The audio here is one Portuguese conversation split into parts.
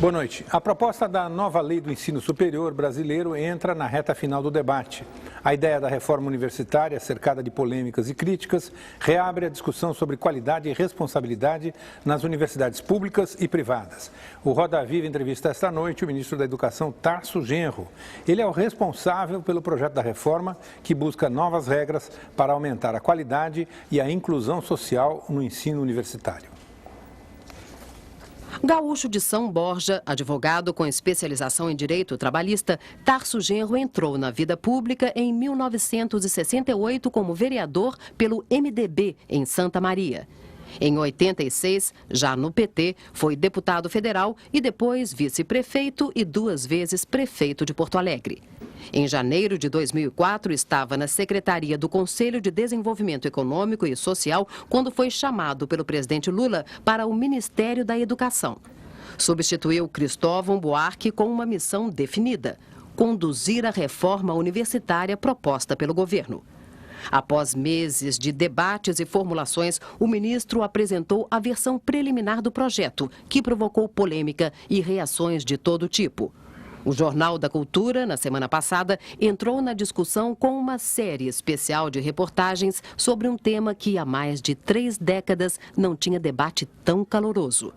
Boa noite. A proposta da nova lei do ensino superior brasileiro entra na reta final do debate. A ideia da reforma universitária, cercada de polêmicas e críticas, reabre a discussão sobre qualidade e responsabilidade nas universidades públicas e privadas. O Roda Viva entrevista esta noite o ministro da Educação, Tarso Genro. Ele é o responsável pelo projeto da reforma que busca novas regras para aumentar a qualidade e a inclusão social no ensino universitário. Gaúcho de São Borja, advogado com especialização em direito trabalhista, Tarso Genro entrou na vida pública em 1968 como vereador pelo MDB em Santa Maria. Em 86, já no PT, foi deputado federal e depois vice-prefeito e 2 vezes prefeito de Porto Alegre. Em janeiro de 2004, estava na Secretaria do Conselho de Desenvolvimento Econômico e Social quando foi chamado pelo presidente Lula para o Ministério da Educação. Substituiu Cristóvão Buarque com uma missão definida: conduzir a reforma universitária proposta pelo governo. Após meses de debates e formulações, o ministro apresentou a versão preliminar do projeto, que provocou polêmica e reações de todo tipo. O Jornal da Cultura, na semana passada, entrou na discussão com uma série especial de reportagens sobre um tema que há mais de 3 décadas não tinha debate tão caloroso.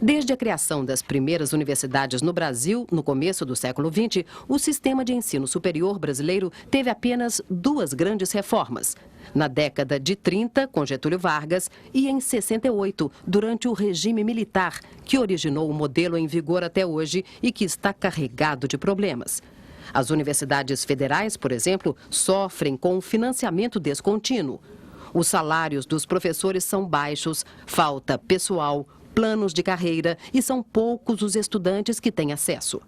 Desde a criação das primeiras universidades no Brasil, no começo do século XX, o sistema de ensino superior brasileiro teve apenas 2 grandes reformas. Na década de 30, com Getúlio Vargas, e em 68, durante o regime militar, que originou o modelo em vigor até hoje e que está carregado de problemas. As universidades federais, por exemplo, sofrem com o financiamento descontínuo. Os salários dos professores são baixos, falta pessoal, planos de carreira e são poucos os estudantes que têm acesso.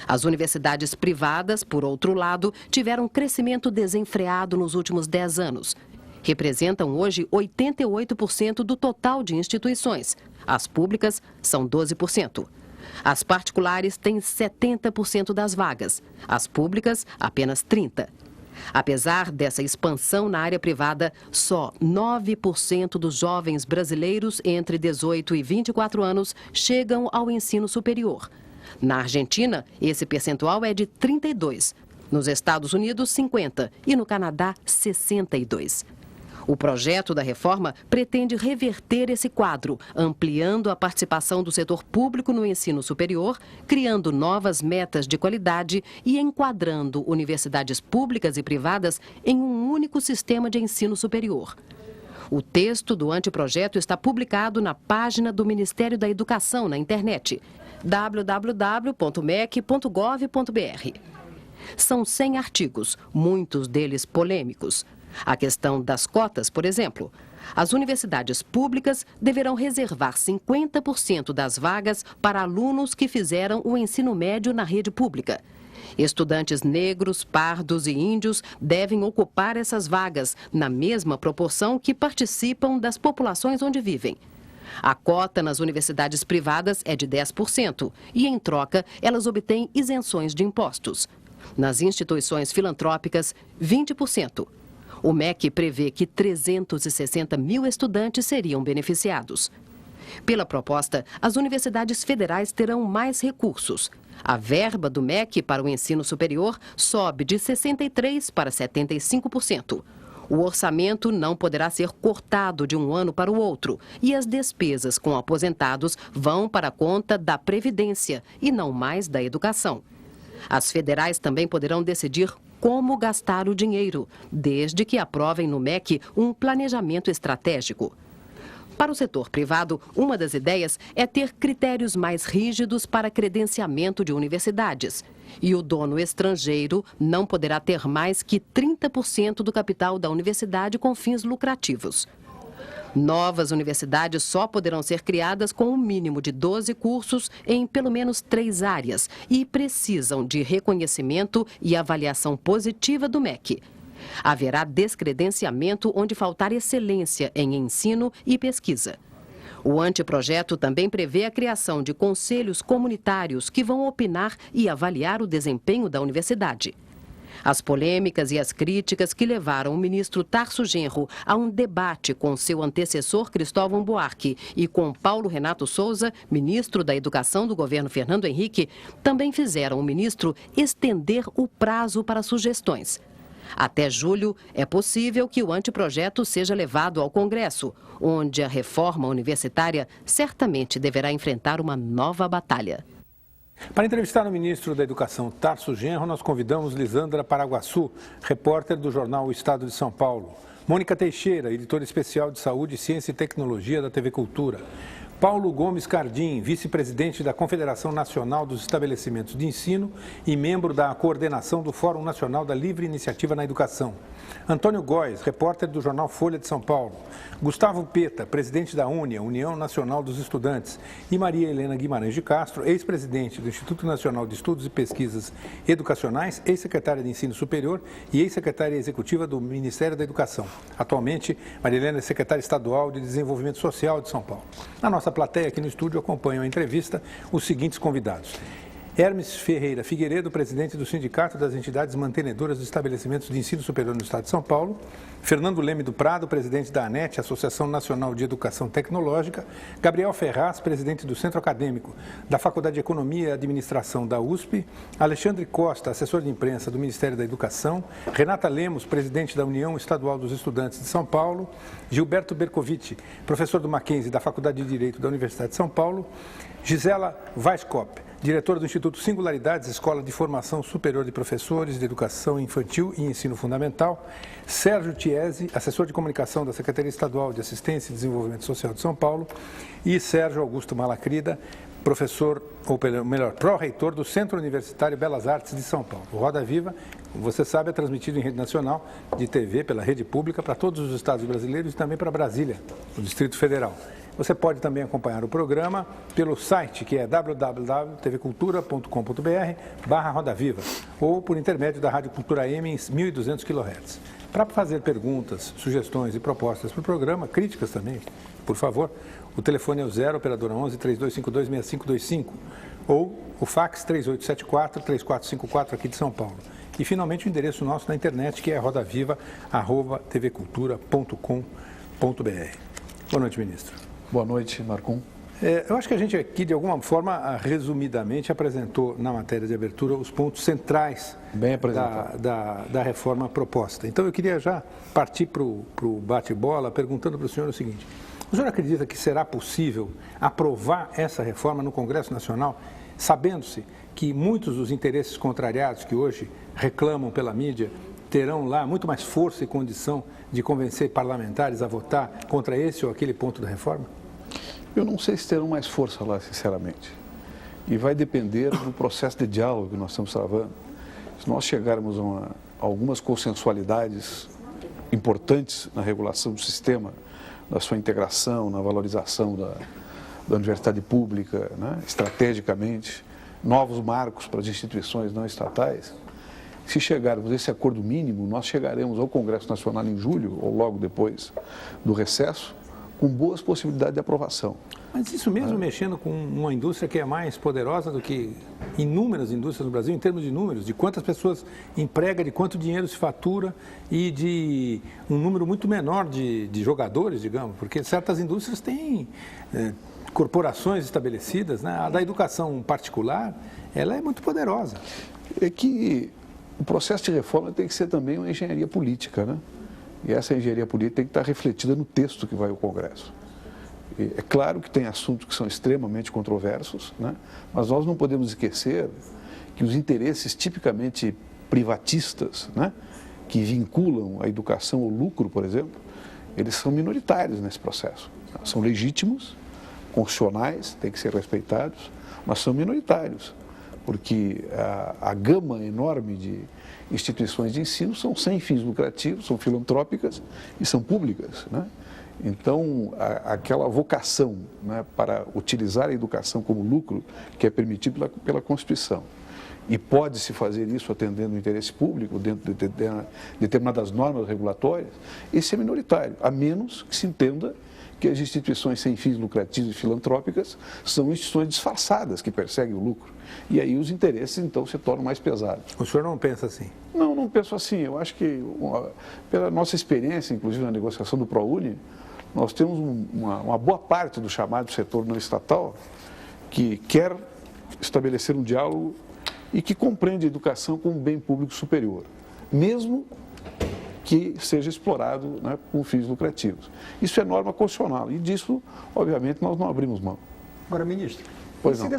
As universidades privadas, por outro lado, tiveram um crescimento desenfreado nos últimos 10 anos. Representam hoje 88% do total de instituições. As públicas são 12%. As particulares têm 70% das vagas. As públicas, apenas 30%. Apesar dessa expansão na área privada, só 9% dos jovens brasileiros entre 18 e 24 anos chegam ao ensino superior. Na Argentina, esse percentual é de 32%. Nos Estados Unidos, 50% e no Canadá, 62%. O projeto da reforma pretende reverter esse quadro, ampliando a participação do setor público no ensino superior, criando novas metas de qualidade e enquadrando universidades públicas e privadas em um único sistema de ensino superior. O texto do anteprojeto está publicado na página do Ministério da Educação na internet, www.mec.gov.br. São 100 artigos, muitos deles polêmicos. A questão das cotas, por exemplo. As universidades públicas deverão reservar 50% das vagas para alunos que fizeram o ensino médio na rede pública. Estudantes negros, pardos e índios devem ocupar essas vagas na mesma proporção que participam das populações onde vivem. A cota nas universidades privadas é de 10% e, em troca, elas obtêm isenções de impostos. Nas instituições filantrópicas, 20%. O MEC prevê que 360 mil estudantes seriam beneficiados. Pela proposta, as universidades federais terão mais recursos. A verba do MEC para o ensino superior sobe de 63% para 75%. O orçamento não poderá ser cortado de um ano para o outro e as despesas com aposentados vão para a conta da Previdência e não mais da educação. As federais também poderão decidir como gastar o dinheiro, desde que aprovem no MEC um planejamento estratégico. Para o setor privado, uma das ideias é ter critérios mais rígidos para credenciamento de universidades. E o dono estrangeiro não poderá ter mais que 30% do capital da universidade com fins lucrativos. Novas universidades só poderão ser criadas com um mínimo de 12 cursos em pelo menos 3 áreas e precisam de reconhecimento e avaliação positiva do MEC. Haverá descredenciamento onde faltar excelência em ensino e pesquisa. O anteprojeto também prevê a criação de conselhos comunitários que vão opinar e avaliar o desempenho da universidade. As polêmicas e as críticas que levaram o ministro Tarso Genro a um debate com seu antecessor Cristóvão Buarque e com Paulo Renato Souza, ministro da Educação do governo Fernando Henrique, também fizeram o ministro estender o prazo para sugestões. Até julho, é possível que o anteprojeto seja levado ao Congresso, onde a reforma universitária certamente deverá enfrentar uma nova batalha. Para entrevistar o ministro da Educação, Tarso Genro, nós convidamos Lisandra Paraguaçu, repórter do jornal O Estado de São Paulo. Mônica Teixeira, editora especial de Saúde, Ciência e Tecnologia da TV Cultura. Paulo Gomes Cardim, vice-presidente da Confederação Nacional dos Estabelecimentos de Ensino e membro da coordenação do Fórum Nacional da Livre Iniciativa na Educação. Antônio Góes, repórter do jornal Folha de São Paulo. Gustavo Peta, presidente da UNIA, União Nacional dos Estudantes. E Maria Helena Guimarães de Castro, ex-presidente do Instituto Nacional de Estudos e Pesquisas Educacionais, ex-secretária de Ensino Superior e ex-secretária executiva do Ministério da Educação. Atualmente, Maria Helena é secretária estadual de Desenvolvimento Social de São Paulo. Na nossa plateia aqui no estúdio acompanham a entrevista os seguintes convidados. Hermes Ferreira Figueiredo, presidente do Sindicato das Entidades Mantenedoras dos Estabelecimentos de Ensino Superior no Estado de São Paulo. Fernando Leme do Prado, presidente da ANET, Associação Nacional de Educação Tecnológica. Gabriel Ferraz, presidente do Centro Acadêmico da Faculdade de Economia e Administração da USP. Alexandre Costa, assessor de imprensa do Ministério da Educação. Renata Lemos, presidente da União Estadual dos Estudantes de São Paulo. Gilberto Bercovitch, professor do Mackenzie da Faculdade de Direito da Universidade de São Paulo. Gisela Weisskopf, diretora do Instituto Singularidades, Escola de Formação Superior de Professores de Educação Infantil e Ensino Fundamental. Sérgio Tiesi, assessor de comunicação da Secretaria Estadual de Assistência e Desenvolvimento Social de São Paulo. E Sérgio Augusto Malacrida, professor, ou melhor, pró-reitor do Centro Universitário Belas Artes de São Paulo. O Roda Viva, como você sabe, é transmitido em rede nacional de TV pela rede pública para todos os estados brasileiros e também para Brasília, no Distrito Federal. Você pode também acompanhar o programa pelo site, que é www.tvcultura.com.br/Roda Viva, ou por intermédio da Rádio Cultura M em 1.200 kHz. Para fazer perguntas, sugestões e propostas para o programa, críticas também, por favor, o telefone é o 0 operadora 11 3252 6525 ou o fax 3874-3454 aqui de São Paulo. E finalmente o endereço nosso na internet, que é rodaviva@tvcultura.com.br. Boa noite, ministro. Boa noite, Marcum. Eu acho que a gente aqui, de alguma forma, resumidamente, apresentou na matéria de abertura os pontos centrais da reforma proposta. Então, eu queria já partir para o bate-bola, perguntando para o senhor o seguinte: o senhor acredita que será possível aprovar essa reforma no Congresso Nacional, sabendo-se que muitos dos interesses contrariados que hoje reclamam pela mídia terão lá muito mais força e condição de convencer parlamentares a votar contra esse ou aquele ponto da reforma? Eu não sei se terão mais força lá, sinceramente. E vai depender do processo de diálogo que nós estamos travando. Se nós chegarmos a algumas consensualidades importantes na regulação do sistema, na sua integração, na valorização da universidade pública, né, estrategicamente, novos marcos para as instituições não estatais, se chegarmos a esse acordo mínimo, nós chegaremos ao Congresso Nacional em julho, ou logo depois do recesso, com boas possibilidades de aprovação. Mas isso mesmo mexendo com uma indústria que é mais poderosa do que inúmeras indústrias no Brasil, em termos de números, de quantas pessoas emprega, de quanto dinheiro se fatura e de um número muito menor de jogadores, digamos, porque certas indústrias têm corporações estabelecidas, né? A da educação particular, ela é muito poderosa. É que o processo de reforma tem que ser também uma engenharia política, né? E essa engenharia política tem que estar refletida no texto que vai ao Congresso. E é claro que tem assuntos que são extremamente controversos, né? Mas nós não podemos esquecer que os interesses tipicamente privatistas, né, que vinculam a educação ao lucro, por exemplo, eles são minoritários nesse processo. São legítimos, constitucionais, têm que ser respeitados, mas são minoritários, porque a gama enorme de instituições de ensino são sem fins lucrativos, são filantrópicas e são públicas, né? Então, aquela vocação, né, para utilizar a educação como lucro, que é permitido pela Constituição, e pode-se fazer isso atendendo o interesse público, dentro de determinadas normas regulatórias, esse é minoritário, a menos que se entenda que as instituições sem fins lucrativos e filantrópicas são instituições disfarçadas que perseguem o lucro. E aí os interesses, então, se tornam mais pesados. O senhor não pensa assim? Não, não penso assim. Eu acho que, pela nossa experiência, inclusive na negociação do ProUni, nós temos uma boa parte do chamado setor não estatal que quer estabelecer um diálogo e que compreende a educação como um bem público superior, mesmo que seja explorado, né, com fins lucrativos. Isso é norma constitucional e disso, obviamente, nós não abrimos mão. Agora, ministro, pois não.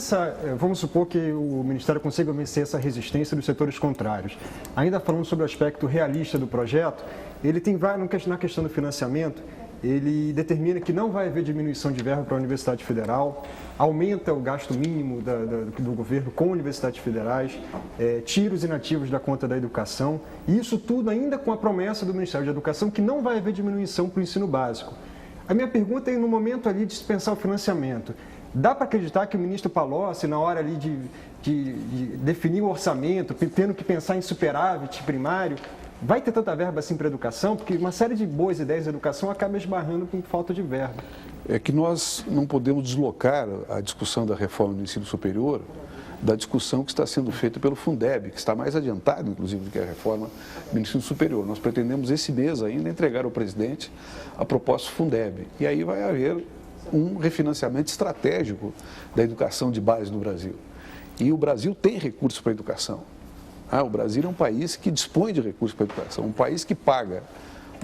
Vamos supor que o Ministério consiga vencer essa resistência dos setores contrários. Ainda falando sobre o aspecto realista do projeto, ele tem na questão do financiamento, ele determina que não vai haver diminuição de verba para a Universidade Federal, aumenta o gasto mínimo do governo com universidades federais, tira os inativos da conta da educação, e isso tudo ainda com a promessa do Ministério da Educação que não vai haver diminuição para o ensino básico. A minha pergunta é, no momento ali de dispensar o financiamento, dá para acreditar que o ministro Palocci, na hora ali de definir o orçamento, tendo que pensar em superávit primário, vai ter tanta verba assim para a educação? Porque uma série de boas ideias de educação acaba esbarrando com falta de verba. É que nós não podemos deslocar a discussão da reforma do ensino superior da discussão que está sendo feita pelo Fundeb, que está mais adiantado, inclusive, do que a reforma do ensino superior. Nós pretendemos esse mês ainda entregar ao presidente a proposta do Fundeb. E aí vai haver um refinanciamento estratégico da educação de base no Brasil. E o Brasil tem recursos para a educação. O Brasil é um país que dispõe de recursos para a educação, um país que paga,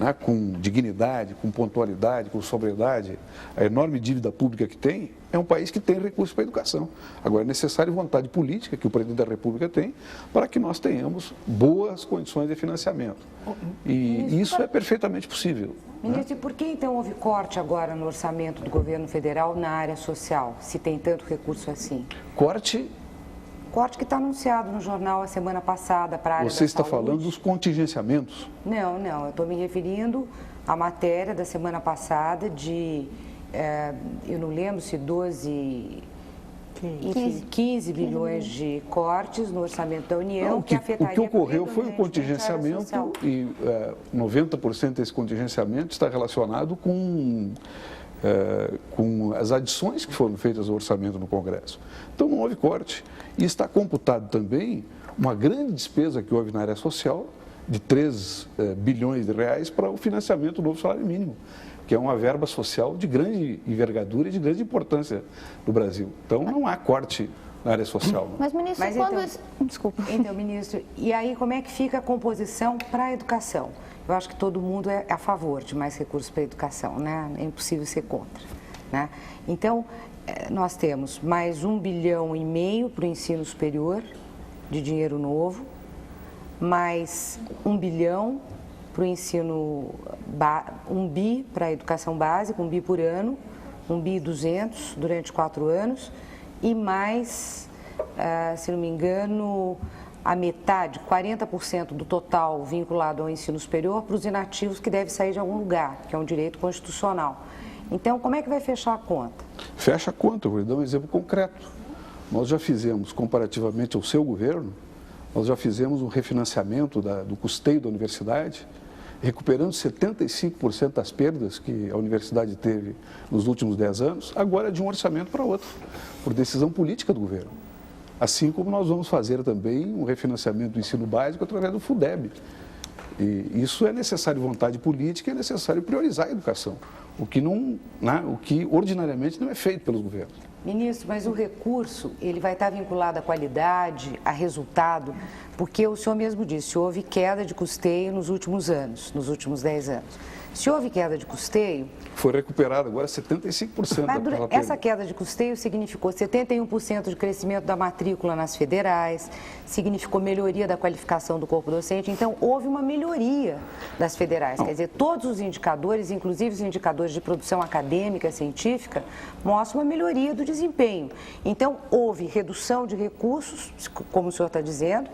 né, com dignidade, com pontualidade, com sobriedade, a enorme dívida pública que tem, é um país que tem recursos para a educação. Agora, é necessária vontade política, que o presidente da República tem, para que nós tenhamos boas condições de financiamento. E isso é perfeitamente possível. Ministro, e por que então houve corte agora no orçamento do governo federal na área social, se tem tanto recurso assim? Corte que está anunciado no jornal a semana passada para a área da saúde. Você está falando dos contingenciamentos? Não, eu estou me referindo à matéria da semana passada eu não lembro se 15 bilhões de cortes no orçamento da União, que afetaria... O que ocorreu foi um contingenciamento e 90% desse contingenciamento está relacionado com as adições que foram feitas ao orçamento no Congresso. Então não houve corte. E está computado também uma grande despesa que houve na área social de 3 bilhões de reais para o financiamento do novo salário mínimo, que é uma verba social de grande envergadura e de grande importância no Brasil. Então não há corte na área social. Mas, ministro, Desculpa. Então, ministro, e aí como é que fica a composição para a educação? Eu acho que todo mundo é a favor de mais recursos para a educação, né? É impossível ser contra, né? Então, nós temos mais 1,5 bilhão para o ensino superior, de dinheiro novo, mais 1 bilhão para o ensino, 1 bi para a educação básica, 1 bi por ano, 1 bi 200 durante 4 anos, e mais, se não me engano, a metade, 40% do total vinculado ao ensino superior para os inativos que deve sair de algum lugar, que é um direito constitucional. Então, como é que vai fechar a conta? Fecha a conta, eu vou dar um exemplo concreto. Nós já fizemos, comparativamente ao seu governo, nós já fizemos um refinanciamento do custeio da universidade, recuperando 75% das perdas que a universidade teve nos últimos 10 anos, agora de um orçamento para outro, por decisão política do governo. Assim como nós vamos fazer também um refinanciamento do ensino básico através do Fundeb. E isso é necessário vontade política e é necessário priorizar a educação, o que ordinariamente não é feito pelos governos. Ministro, mas o recurso, ele vai estar vinculado à qualidade, a resultado, porque o senhor mesmo disse, houve queda de custeio nos últimos anos, nos últimos 10 anos. Se houve queda de custeio... Foi recuperado agora 75%. Mas essa queda de custeio significou 71% de crescimento da matrícula nas federais, significou melhoria da qualificação do corpo docente, então houve uma melhoria das federais. Quer dizer, todos os indicadores, inclusive os indicadores de produção acadêmica, científica, mostram uma melhoria do desempenho. Então, houve redução de recursos, como o senhor está dizendo,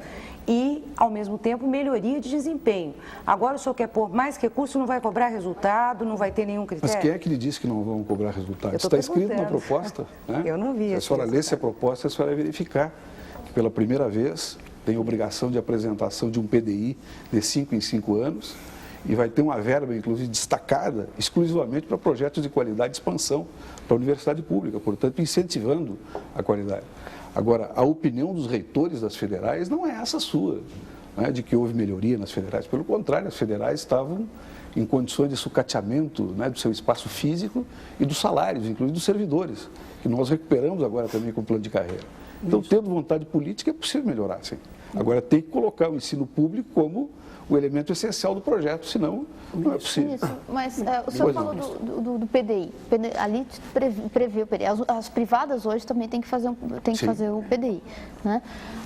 e, ao mesmo tempo, melhoria de desempenho. Agora o senhor quer pôr mais recursos, não vai cobrar resultado, não vai ter nenhum critério? Mas quem é que lhe disse que não vão cobrar resultado? Está escrito na proposta. Né? Eu não vi. Se a senhora lesse a proposta, a senhora vai verificar que pela primeira vez tem obrigação de apresentação de um PDI de 5 em 5 anos e vai ter uma verba, inclusive, destacada exclusivamente para projetos de qualidade e expansão para a universidade pública, portanto, incentivando a qualidade. Agora, a opinião dos reitores das federais não é essa sua, né, de que houve melhoria nas federais. Pelo contrário, as federais estavam em condições de sucateamento, né, do seu espaço físico e dos salários, inclusive dos servidores, que nós recuperamos agora também com o plano de carreira. Então, tendo vontade política, é possível melhorar, sim. Agora, tem que colocar o ensino público como o elemento essencial do projeto, senão não é possível. Isso, mas o senhor falou do PDI. Ali prevê o PDI. As privadas hoje também têm que fazer o PDI. Né?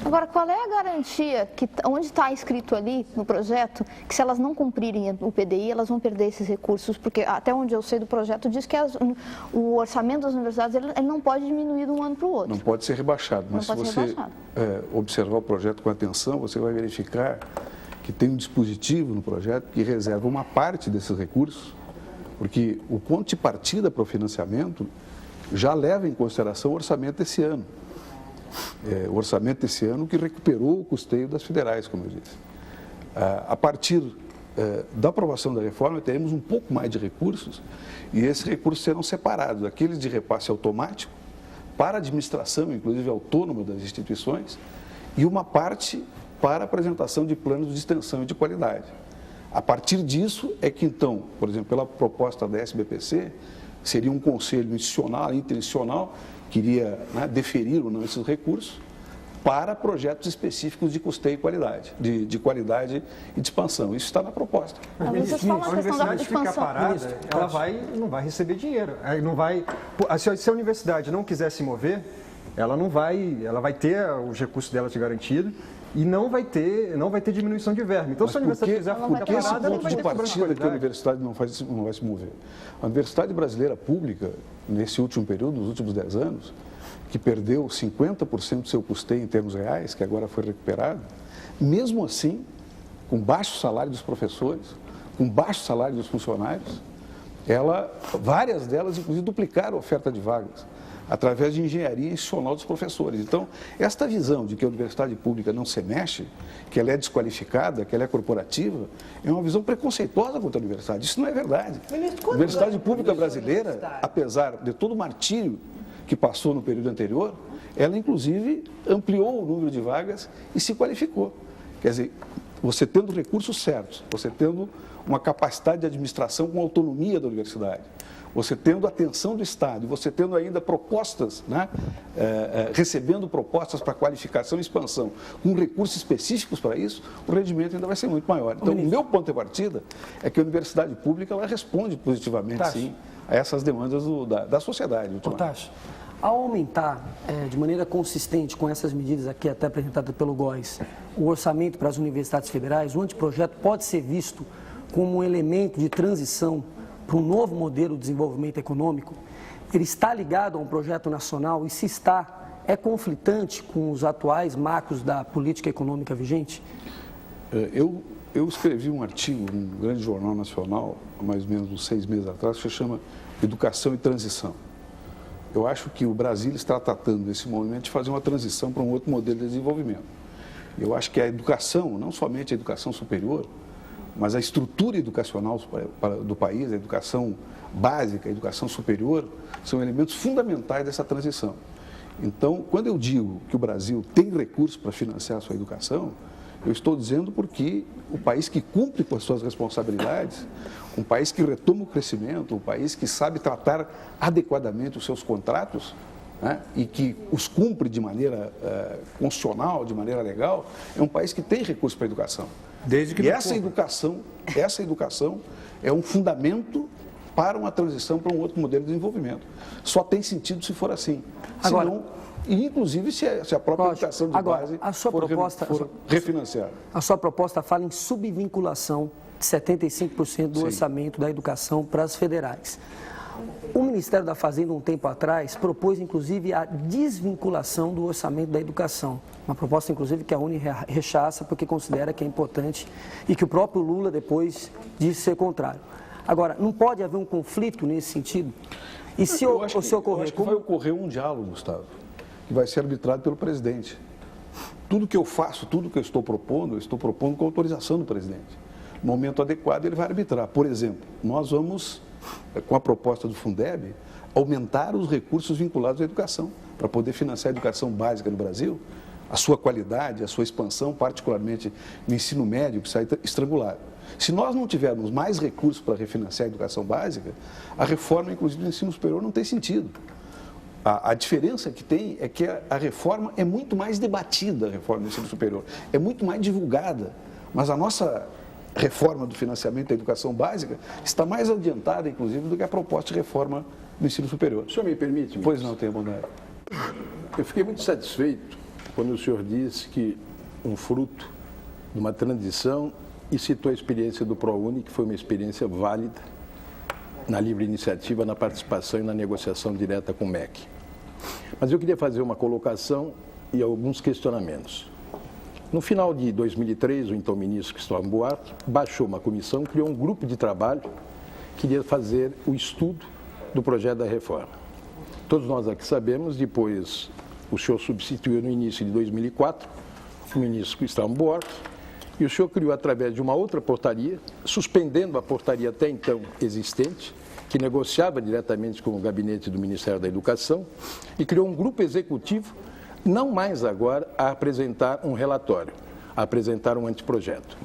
Agora, qual é a garantia, onde está escrito ali no projeto, que se elas não cumprirem o PDI, elas vão perder esses recursos? Porque até onde eu sei do projeto diz que o orçamento das universidades ele não pode diminuir de um ano para o outro. Não pode ser rebaixado, mas se você observar o projeto com atenção, você vai verificar que tem um dispositivo no projeto que reserva uma parte desses recursos, porque o ponto de partida para o financiamento já leva em consideração o orçamento desse ano. O orçamento desse ano que recuperou o custeio das federais, como eu disse. A partir da aprovação da reforma, teremos um pouco mais de recursos e esses recursos serão separados, aqueles de repasse automático para a administração, inclusive autônoma das instituições, e uma parte para a apresentação de planos de extensão e de qualidade. A partir disso é que, então, por exemplo, pela proposta da SBPC, seria um conselho institucional, interinstitucional, que iria, né, deferir ou não esses recursos para projetos específicos de custeio e qualidade, de qualidade e de expansão. Isso está na proposta. Mas, ministro, a universidade ficar parada, ela não vai receber dinheiro. Aí não vai, se a universidade não quiser se mover, ela vai ter os recursos dela garantidos e não vai ter diminuição de verba. Então, se a universidade quiser ficar parada, não vai ter partida que a universidade não vai se mover. A Universidade Brasileira Pública, nesse último período, nos últimos 10 anos, que perdeu 50% do seu custeio em termos reais, que agora foi recuperado, mesmo assim, com baixo salário dos professores, com baixo salário dos funcionários, várias delas, inclusive, duplicaram a oferta de vagas, através de engenharia institucional dos professores. Então, esta visão de que a universidade pública não se mexe, que ela é desqualificada, que ela é corporativa, é uma visão preconceituosa contra a universidade. Isso não é verdade. A universidade pública brasileira, apesar de todo o martírio que passou no período anterior, ela, inclusive, ampliou o número de vagas e se qualificou. Quer dizer, você tendo recursos certos, você tendo uma capacidade de administração com autonomia da universidade, você tendo atenção do Estado, você tendo ainda propostas, né, recebendo propostas para qualificação e expansão, com recursos específicos para isso, o rendimento ainda vai ser muito maior. Então, o meu ponto de partida é que a universidade pública ela responde positivamente, sim, a essas demandas da sociedade. Tasso, ao aumentar de maneira consistente com essas medidas aqui até apresentadas pelo GOES, o orçamento para as universidades federais, o anteprojeto pode ser visto como um elemento de transição para um novo modelo de desenvolvimento econômico? Ele está ligado a um projeto nacional e, se está, é conflitante com os atuais marcos da política econômica vigente? Eu escrevi um artigo num grande jornal nacional, há mais ou menos uns 6 meses atrás, que se chama Educação e Transição. Eu acho que o Brasil está tratando nesse momento de fazer uma transição para um outro modelo de desenvolvimento. Eu acho que a educação, não somente a educação superior, mas a estrutura educacional do país, a educação básica, a educação superior, são elementos fundamentais dessa transição. Então, quando eu digo que o Brasil tem recursos para financiar a sua educação, eu estou dizendo porque o país que cumpre com as suas responsabilidades, um país que retoma o crescimento, um país que sabe tratar adequadamente os seus contratos, né, e que os cumpre de maneira constitucional, de maneira legal, é um país que tem recursos para a educação. E essa educação é um fundamento para uma transição para um outro modelo de desenvolvimento. Só tem sentido se for assim. Agora, senão, e inclusive se a própria educação de base for refinanciada. A sua proposta fala em subvinculação de 75% do orçamento da educação para as federais. O Ministério da Fazenda, um tempo atrás, propôs, inclusive, a desvinculação do orçamento da educação. Uma proposta, inclusive, que a UNE rechaça porque considera que é importante e que o próprio Lula depois disse ser contrário. Agora, não pode haver um conflito nesse sentido? E se ocorrer... Eu acho que vai ocorrer um diálogo, Gustavo, que vai ser arbitrado pelo presidente. Tudo que eu faço, tudo que eu estou propondo com autorização do presidente. no momento adequado, ele vai arbitrar. Por exemplo, nós vamos, com a proposta do Fundeb, aumentar os recursos vinculados à educação, para poder financiar a educação básica no Brasil, a sua qualidade, a sua expansão, particularmente no ensino médio, que sai estrangulado. Se nós não tivermos mais recursos para refinanciar a educação básica, a reforma, inclusive, do ensino superior não tem sentido. A diferença que tem é que a reforma é muito mais debatida, a reforma do ensino superior, é muito mais divulgada, mas a nossa reforma do financiamento da educação básica está mais adiantada, inclusive, do que a proposta de reforma do ensino superior. O senhor me permite? Pois não, tenho bondade. Eu fiquei muito satisfeito quando o senhor disse que um fruto de uma transição e citou a experiência do ProUni, que foi uma experiência válida na livre iniciativa, na participação e na negociação direta com o MEC. Mas eu queria fazer uma colocação e alguns questionamentos. No final de 2003, o então ministro Cristóvão Buarque baixou uma comissão, criou um grupo de trabalho que queria fazer o estudo do projeto da reforma. Todos nós aqui sabemos, depois o senhor substituiu no início de 2004 o ministro Cristóvão Buarque e o senhor criou, através de uma outra portaria, suspendendo a portaria até então existente, que negociava diretamente com o gabinete do Ministério da Educação, e criou um grupo executivo, não mais agora a apresentar um relatório, a apresentar um anteprojeto.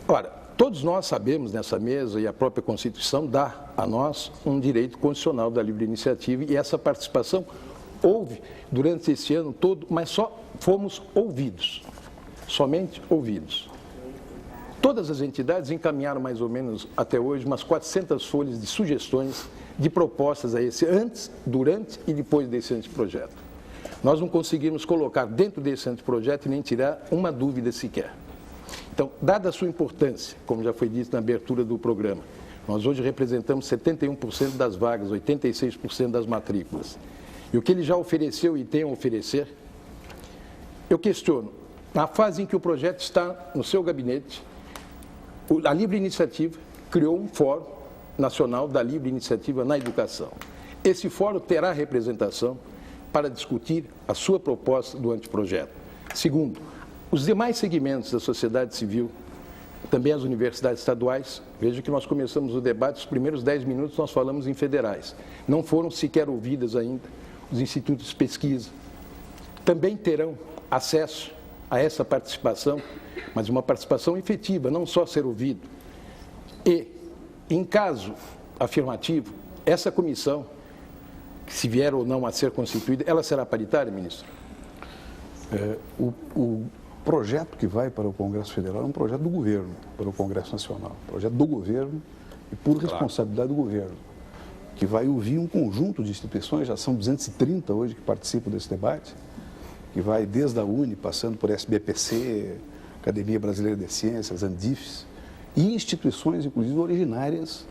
Ora, todos nós sabemos nessa mesa, e a própria Constituição dá a nós um direito constitucional da livre iniciativa, e essa participação houve durante esse ano todo, mas só fomos ouvidos, somente ouvidos. Todas as entidades encaminharam mais ou menos até hoje umas 400 folhas de sugestões, de propostas a esse antes, durante e depois desse anteprojeto. Nós não conseguimos colocar dentro desse anteprojeto e nem tirar uma dúvida sequer. Então, dada a sua importância, como já foi dito na abertura do programa, nós hoje representamos 71% das vagas, 86% das matrículas. E o que ele já ofereceu e tem a oferecer, eu questiono, na fase em que o projeto está no seu gabinete, a Livre Iniciativa criou um Fórum Nacional da Livre Iniciativa na Educação. Esse fórum terá representação para discutir a sua proposta do anteprojeto. Segundo, os demais segmentos da sociedade civil, também as universidades estaduais, veja que nós começamos o debate, os primeiros 10 minutos nós falamos em federais. Não foram sequer ouvidas ainda os institutos de pesquisa. Também terão acesso a essa participação, mas uma participação efetiva, não só ser ouvido. E, em caso afirmativo, essa comissão, se vier ou não a ser constituída, ela será paritária, ministro? O projeto que vai para o Congresso Federal é um projeto do governo, para o Congresso Nacional. Projeto do governo e por responsabilidade do governo, que vai ouvir um conjunto de instituições, já são 230 hoje que participam desse debate, que vai desde a UNE, passando por SBPC, Academia Brasileira de Ciências, Andifes, e instituições, inclusive, originárias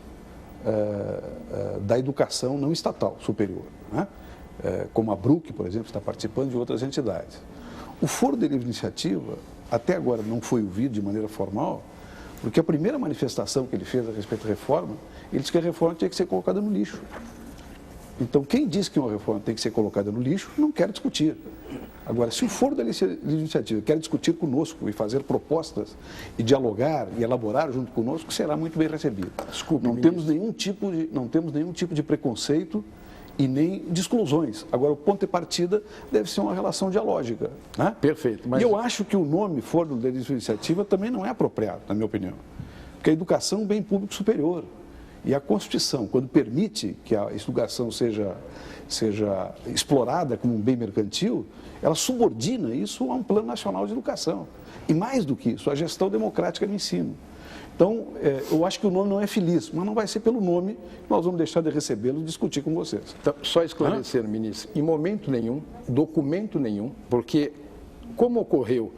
da educação não estatal superior, né? Como a BRUC, por exemplo, está participando, de outras entidades. O Foro de Livre Iniciativa, até agora, não foi ouvido de maneira formal, porque a primeira manifestação que ele fez a respeito da reforma, ele disse que a reforma tinha que ser colocada no lixo. Então, quem diz que uma reforma tem que ser colocada no lixo, não quer discutir. Agora, se o Foro da Livre Iniciativa quer discutir conosco e fazer propostas e dialogar e elaborar junto conosco, será muito bem recebido. Desculpe, não temos nenhum tipo de preconceito e nem de exclusões. Agora, o ponto de partida deve ser uma relação dialógica, né? Perfeito. Mas... E eu acho que o nome Foro da Livre Iniciativa também não é apropriado, na minha opinião. Porque a educação é um bem público superior. E a Constituição, quando permite que a educação seja explorada como um bem mercantil, ela subordina isso a um plano nacional de educação. E mais do que isso, a gestão democrática do ensino. Então, eu acho que o nome não é feliz, mas não vai ser pelo nome que nós vamos deixar de recebê-lo e discutir com vocês. Então, só esclarecendo, ministro, em momento nenhum, documento nenhum, porque como ocorreu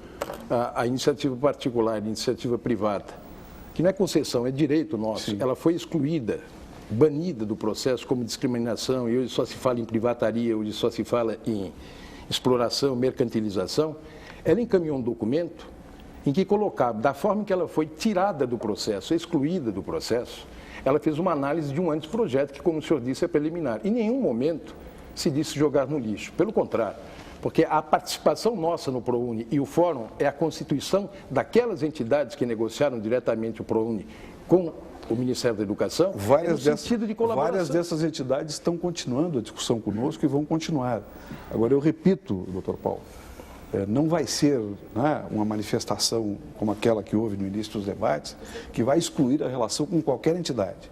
a iniciativa particular, a iniciativa privada, que não é concessão, é direito nosso, sim, ela foi excluída, banida do processo como discriminação, e hoje só se fala em privataria, hoje só se fala em exploração, mercantilização, ela encaminhou um documento em que colocava, da forma que ela foi tirada do processo, excluída do processo, ela fez uma análise de um anteprojeto que, como o senhor disse, é preliminar. Em nenhum momento se disse jogar no lixo. Pelo contrário, Porque a participação nossa no ProUni e o Fórum é a constituição daquelas entidades que negociaram diretamente o ProUni com o Ministério da Educação, no sentido de colaboração. Várias dessas entidades estão continuando a discussão conosco e vão continuar. Agora, eu repito, doutor Paulo, não vai ser, né, uma manifestação como aquela que houve no início dos debates, que vai excluir a relação com qualquer entidade.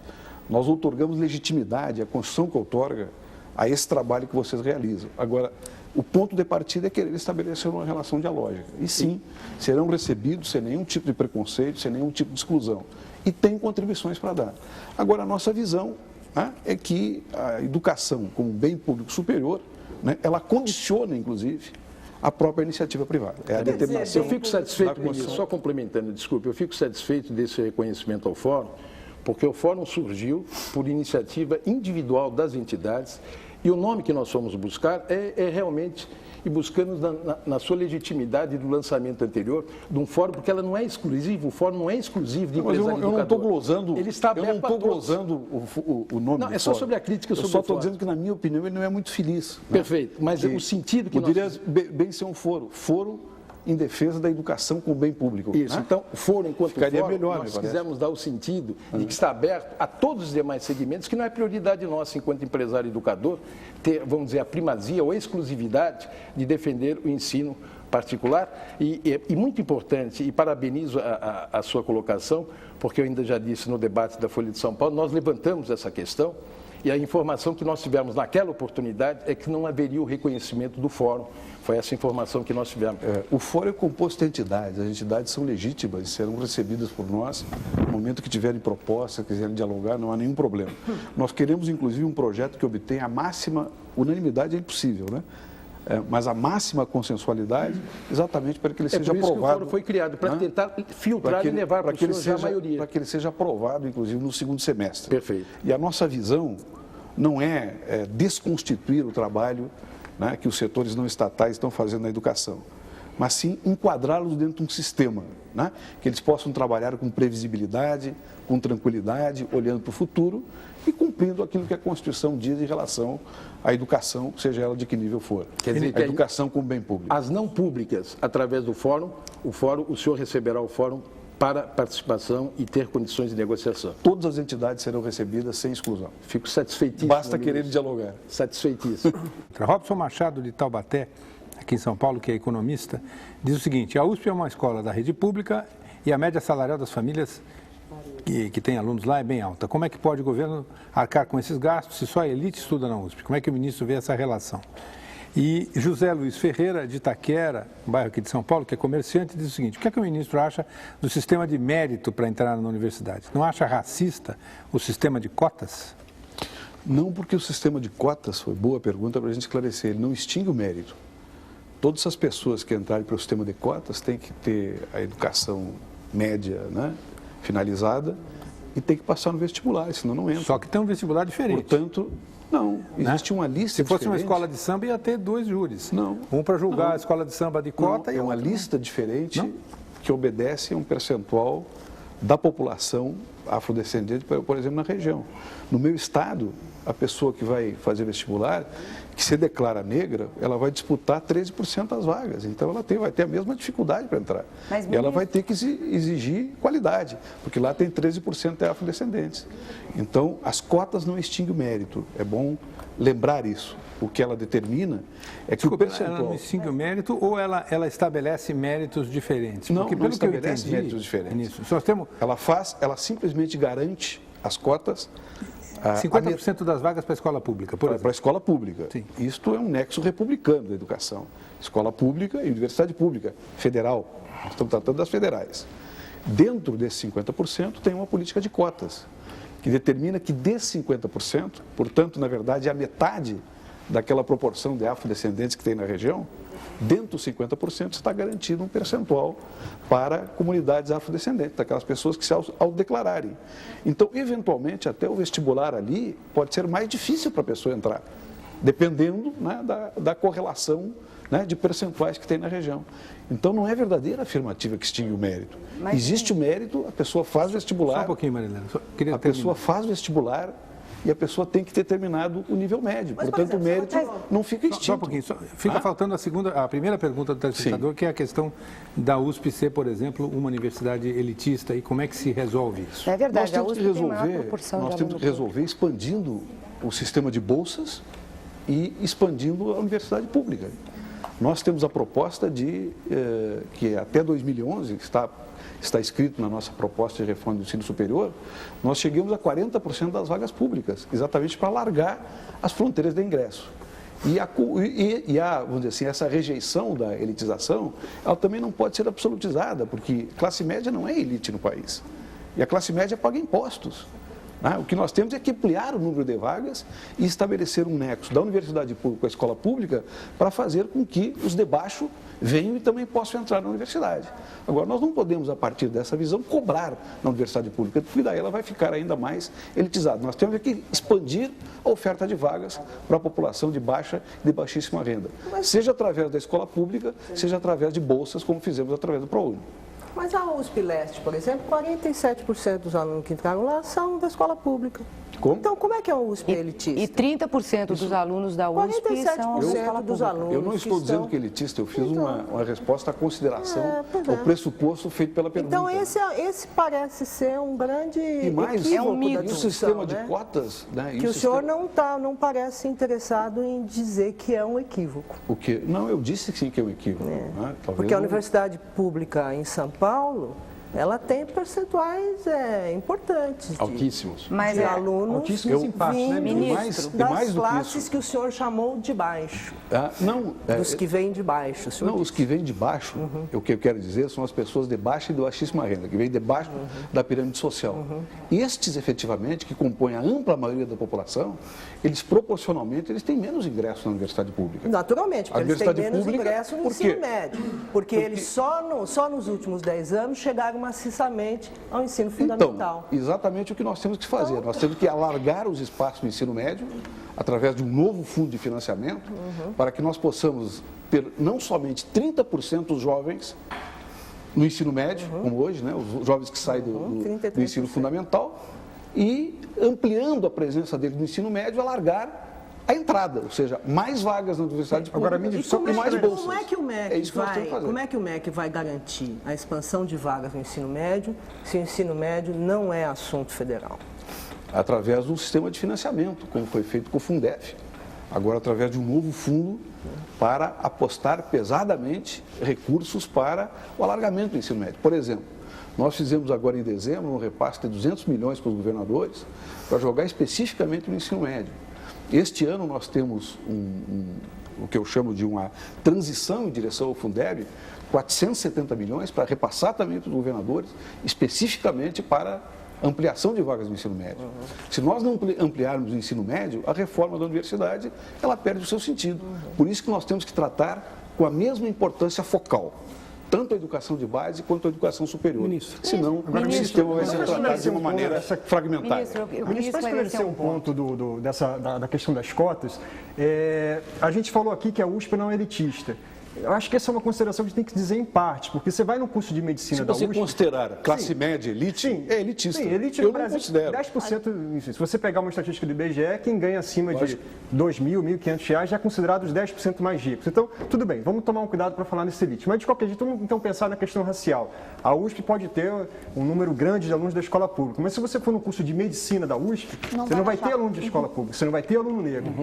Nós outorgamos legitimidade, a Constituição que outorga a esse trabalho que vocês realizam. Agora, o ponto de partida é querer estabelecer uma relação dialógica. E sim, serão recebidos sem nenhum tipo de preconceito, sem nenhum tipo de exclusão. E tem contribuições para dar. Agora, a nossa visão, né, é que a educação como bem público superior, né, ela condiciona, inclusive, a própria iniciativa privada. É a determinação. Eu fico satisfeito, ministro, só complementando, desculpe, eu fico satisfeito desse reconhecimento ao Fórum, porque o Fórum surgiu por iniciativa individual das entidades e o nome que nós fomos buscar é realmente, e buscando na sua legitimidade do lançamento anterior, de um fórum, porque ela não é exclusiva, o fórum não é exclusivo de empresário educador. Eu não estou glosando, ele está aberto, eu não estou glosando o nome do fórum. É só sobre a crítica sobre o fórum. Eu só estou dizendo que, na minha opinião, ele não é muito feliz. Perfeito, mas o sentido que poderia bem ser um foro em defesa da educação com o bem público. Isso, né? Então, o fórum, enquanto ficaria fórum, melhor, nós quisemos dar o sentido de que está aberto a todos os demais segmentos, que não é prioridade nossa, enquanto empresário educador, ter, vamos dizer, a primazia ou a exclusividade de defender o ensino particular. E muito importante, e parabenizo a sua colocação, porque eu ainda já disse no debate da Folha de São Paulo, nós levantamos essa questão, e a informação que nós tivemos naquela oportunidade é que não haveria o reconhecimento do fórum. Foi essa informação que nós tivemos. O fórum é composto de entidades. As entidades são legítimas e serão recebidas por nós. No momento que tiverem proposta, quiserem dialogar, não há nenhum problema. Nós queremos, inclusive, um projeto que obtenha a máxima unanimidade, é impossível, né? Mas a máxima consensualidade, exatamente para que ele seja aprovado. Que o fórum foi criado, para tentar filtrar e levar para que ele seja a maioria. Para que ele seja aprovado, inclusive, no segundo semestre. Perfeito. E a nossa visão não é desconstituir o trabalho, né, que os setores não estatais estão fazendo na educação, mas sim enquadrá-los dentro de um sistema, né, que eles possam trabalhar com previsibilidade, com tranquilidade, olhando para o futuro e cumprindo aquilo que a Constituição diz em relação à educação, seja ela de que nível for. Quer dizer, a educação como bem público. As não públicas, através do fórum, o senhor receberá o fórum para participação e ter condições de negociação. Todas as entidades serão recebidas sem exclusão. Fico satisfeitíssimo. Basta querer dialogar. Satisfeitíssimo. Robson Machado, de Taubaté, aqui em São Paulo, que é economista, diz o seguinte: a USP é uma escola da rede pública e a média salarial das famílias que tem alunos lá é bem alta. Como é que pode o governo arcar com esses gastos se só a elite estuda na USP? Como é que o ministro vê essa relação? E José Luiz Ferreira, de Itaquera, um bairro aqui de São Paulo, que é comerciante, diz o seguinte: o que é que o ministro acha do sistema de mérito para entrar na universidade? Não acha racista o sistema de cotas? Não, porque o sistema de cotas, foi boa pergunta para a gente esclarecer, ele não extingue o mérito. Todas essas pessoas que entrarem para o sistema de cotas têm que ter a educação média, né, finalizada e tem que passar no vestibular, senão não entra. Só que tem um vestibular diferente. Portanto, não, existe uma lista Se fosse diferente. uma escola de samba, ia ter 2 júris. Não. Um para julgar a escola de samba de cota não, e é uma outro, lista diferente que obedece a um percentual da população afrodescendente, por exemplo, na região. No meu estado, a pessoa que vai fazer vestibular, que se declara negra, ela vai disputar 13% das vagas. Então, ela vai ter a mesma dificuldade para entrar. E ela vai ter que exigir qualidade, porque lá tem 13% de afrodescendentes. Então, as cotas não extinguem o mérito. É bom lembrar isso. O que ela determina é que o percentual... Ela não extingue o mérito ou ela estabelece méritos diferentes? Não, porque, não pelo estabelece que eu entendi, méritos diferentes. Nisso, nós temos... Ela simplesmente garante as cotas... 50% das vagas para a escola pública, por exemplo. Para a escola pública. Sim. Isto é um nexo republicano da educação. Escola pública e universidade pública, federal. Nós estamos tratando das federais. Dentro desses 50% tem uma política de cotas, que determina que desses 50%, portanto, na verdade, a metade daquela proporção de afrodescendentes que tem na região, dentro dos 50% está garantido um percentual para comunidades afrodescendentes, daquelas pessoas que se autodeclararem. Então, eventualmente, até o vestibular ali pode ser mais difícil para a pessoa entrar, dependendo, né, da correlação, né, de percentuais que tem na região. Então, não é verdadeira afirmativa que extingue o mérito. Existe o mérito, a pessoa faz vestibular... Só um pouquinho, Marilena. A pessoa faz vestibular e a pessoa tem que ter terminado o nível médio. Mas, portanto, por exemplo, o mérito não fica extinto. Só um pouquinho, fica faltando a primeira pergunta do telespectador, que é a questão da USP ser, por exemplo, uma universidade elitista, e como é que se resolve isso? É verdade, Nós temos a USP que tem maior resolver, proporção de nós temos que resolver expandindo o sistema de bolsas e expandindo a universidade pública. Nós temos a proposta de que até 2011, que está escrito na nossa proposta de reforma do ensino superior, nós chegamos a 40% das vagas públicas, exatamente para alargar as fronteiras de ingresso. Vamos dizer assim, essa rejeição da elitização, ela também não pode ser absolutizada, porque classe média não é elite no país. E a classe média paga impostos. O que nós temos é que ampliar o número de vagas e estabelecer um nexo da universidade pública com a escola pública para fazer com que os de baixo venham e também possam entrar na universidade. Agora, nós não podemos, a partir dessa visão, cobrar na universidade pública, porque daí ela vai ficar ainda mais elitizada. Nós temos que expandir a oferta de vagas para a população de baixa e de baixíssima renda, seja através da escola pública, seja através de bolsas, como fizemos através do ProUni. Mas a USP Leste, por exemplo, 47% dos alunos que entraram lá são da escola pública. Como? Então, como é que a USP é elitista? E 30% dos alunos da USP são da escola dos pública. alunos Eu não estou dizendo que é elitista, eu fiz uma resposta à consideração, ao pressuposto feito pela pergunta. Então, esse parece ser um grande é um mito da discussão, sistema de cotas, né? Que o senhor não parece interessado em dizer que é um equívoco. O quê? Não, eu disse sim que é um equívoco. Né? Porque a universidade pública em São Paulo, ela tem percentuais importantes altíssimos de alunos altíssimos impactos, né, ministro, das classes que o senhor chamou de baixo. Dos que vêm de baixo. Os que vêm de baixo, o que eu quero dizer, são as pessoas de baixa e de baixíssima renda, que vêm debaixo da pirâmide social. Estes, efetivamente, que compõem a ampla maioria da população, eles proporcionalmente têm menos ingressos na universidade pública. Naturalmente, porque eles têm menos ingressos no ensino médio. Porque eles só nos últimos 10 anos chegaram maciçamente ao ensino fundamental. Então, exatamente o que nós temos que fazer. Nós temos que alargar os espaços do ensino médio através de um novo fundo de financiamento para que nós possamos ter não somente 30% dos jovens no ensino médio, como hoje, né, os jovens que saem do ensino fundamental, e ampliando a presença dele no ensino médio, alargar a entrada, ou seja, mais vagas na universidade pública e mais bolsas. Como é que o MEC vai garantir a expansão de vagas no ensino médio se o ensino médio não é assunto federal? Através de um sistema de financiamento, como foi feito com o Fundef. Agora, através de um novo fundo para apostar pesadamente recursos para o alargamento do ensino médio. Por exemplo, nós fizemos agora em dezembro um repasse de 200 milhões para os governadores para jogar especificamente no ensino médio. Este ano nós temos o que eu chamo de uma transição em direção ao Fundeb, 470 milhões para repassar também para os governadores, especificamente para ampliação de vagas no ensino médio. Se nós não ampliarmos o ensino médio, a reforma da universidade ela perde o seu sentido. Por isso que nós temos que tratar com a mesma importância focal, tanto a educação de base quanto a educação superior. Senão, o sistema vai ser tratado de uma maneira fragmentária. Ministro, para esclarecer um ponto da questão das cotas, a gente falou aqui que a USP não é elitista. Eu acho que essa é uma consideração que a gente tem que dizer em parte, porque você vai no curso de medicina da USP... Se você considerar classe média elite, é elitista. Sim, elite eu no Brasil, não considero. 10%, se você pegar uma estatística do IBGE, quem ganha acima de R$2.000, R$1.500 já é considerado os 10% mais ricos. Então, tudo bem, vamos tomar um cuidado para falar nesse elite. Mas, de qualquer jeito, vamos então pensar na questão racial. A USP pode ter um número grande de alunos da escola pública, mas se você for no curso de medicina da USP, você não vai ter aluno de escola pública, você não vai ter aluno negro.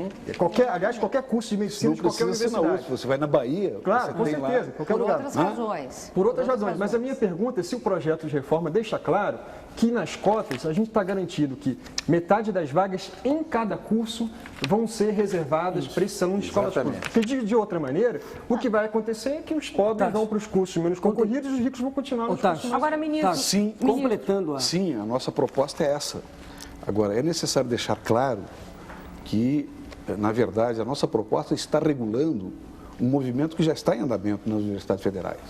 Aliás, qualquer curso de medicina de qualquer universidade. Na USP, você vai na Bahia, claro, com certeza. Por outras razões. Por outras razões. Mas a minha pergunta é se o projeto de reforma deixa claro que nas cotas a gente está garantido que metade das vagas em cada curso vão ser reservadas para esses alunos de escolas públicas. Porque de outra maneira, o que vai acontecer é que os pobres vão para os cursos menos concorridos e os ricos vão continuar nos cursos. Agora, ministro... Sim, completando Sim, a nossa proposta é essa. Agora, é necessário deixar claro que, na verdade, a nossa proposta está regulando um movimento que já está em andamento nas universidades federais.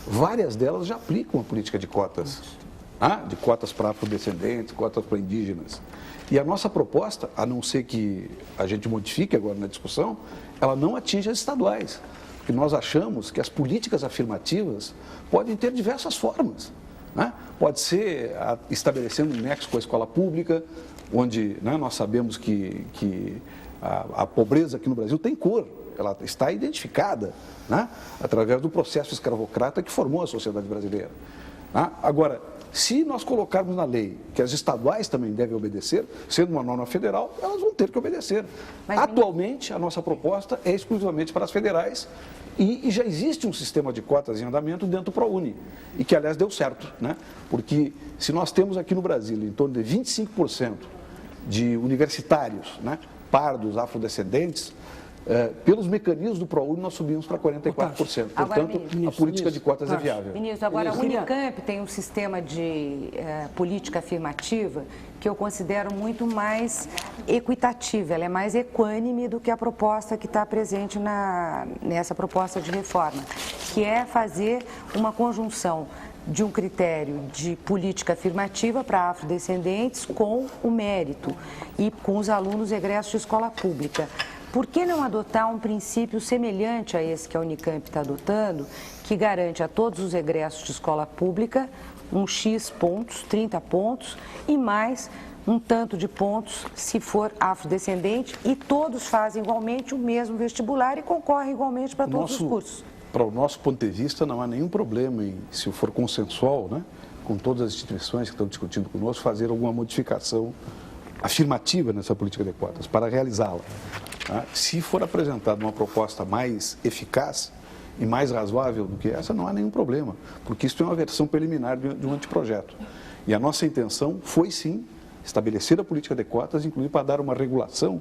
Várias delas já aplicam a política de cotas. De cotas para afrodescendentes, cotas para indígenas. E a nossa proposta, a não ser que a gente modifique agora na discussão, ela não atinge as estaduais. Porque nós achamos que as políticas afirmativas podem ter diversas formas. Pode ser estabelecendo um nexo com a escola pública, onde, né, nós sabemos que a pobreza aqui no Brasil tem cor, ela está identificada, né, através do processo escravocrata que formou a sociedade brasileira. Né? Agora, se nós colocarmos na lei que as estaduais também devem obedecer, sendo uma norma federal, elas vão ter que obedecer. Atualmente, a nossa proposta é exclusivamente para as federais e já existe um sistema de cotas em andamento dentro do ProUni, e que, aliás, deu certo, né? Porque se nós temos aqui no Brasil em torno de 25% de universitários, né, pardos, afrodescendentes, pelos mecanismos do ProUni, nós subimos para 44%. Portanto, a política de cotas é viável. Ministro, agora a Unicamp tem um sistema de política afirmativa que eu considero muito mais equitativa, ela é mais equânime do que a proposta que está presente nessa proposta de reforma, que é fazer uma conjunção de um critério de política afirmativa para afrodescendentes com o mérito e com os alunos egressos de escola pública. Por que não adotar um princípio semelhante a esse que a Unicamp está adotando, que garante a todos os egressos de escola pública um X pontos, 30 pontos, e mais um tanto de pontos se for afrodescendente, e todos fazem igualmente o mesmo vestibular e concorrem igualmente para todos os cursos? Para o nosso ponto de vista, não há nenhum problema em, se for consensual, né, com todas as instituições que estão discutindo conosco, fazer alguma modificação afirmativa nessa política de cotas, para realizá-la. Se for apresentada uma proposta mais eficaz e mais razoável do que essa, não há nenhum problema, porque isso é uma versão preliminar de um anteprojeto. E a nossa intenção foi, sim, estabelecer a política de cotas, inclusive para dar uma regulação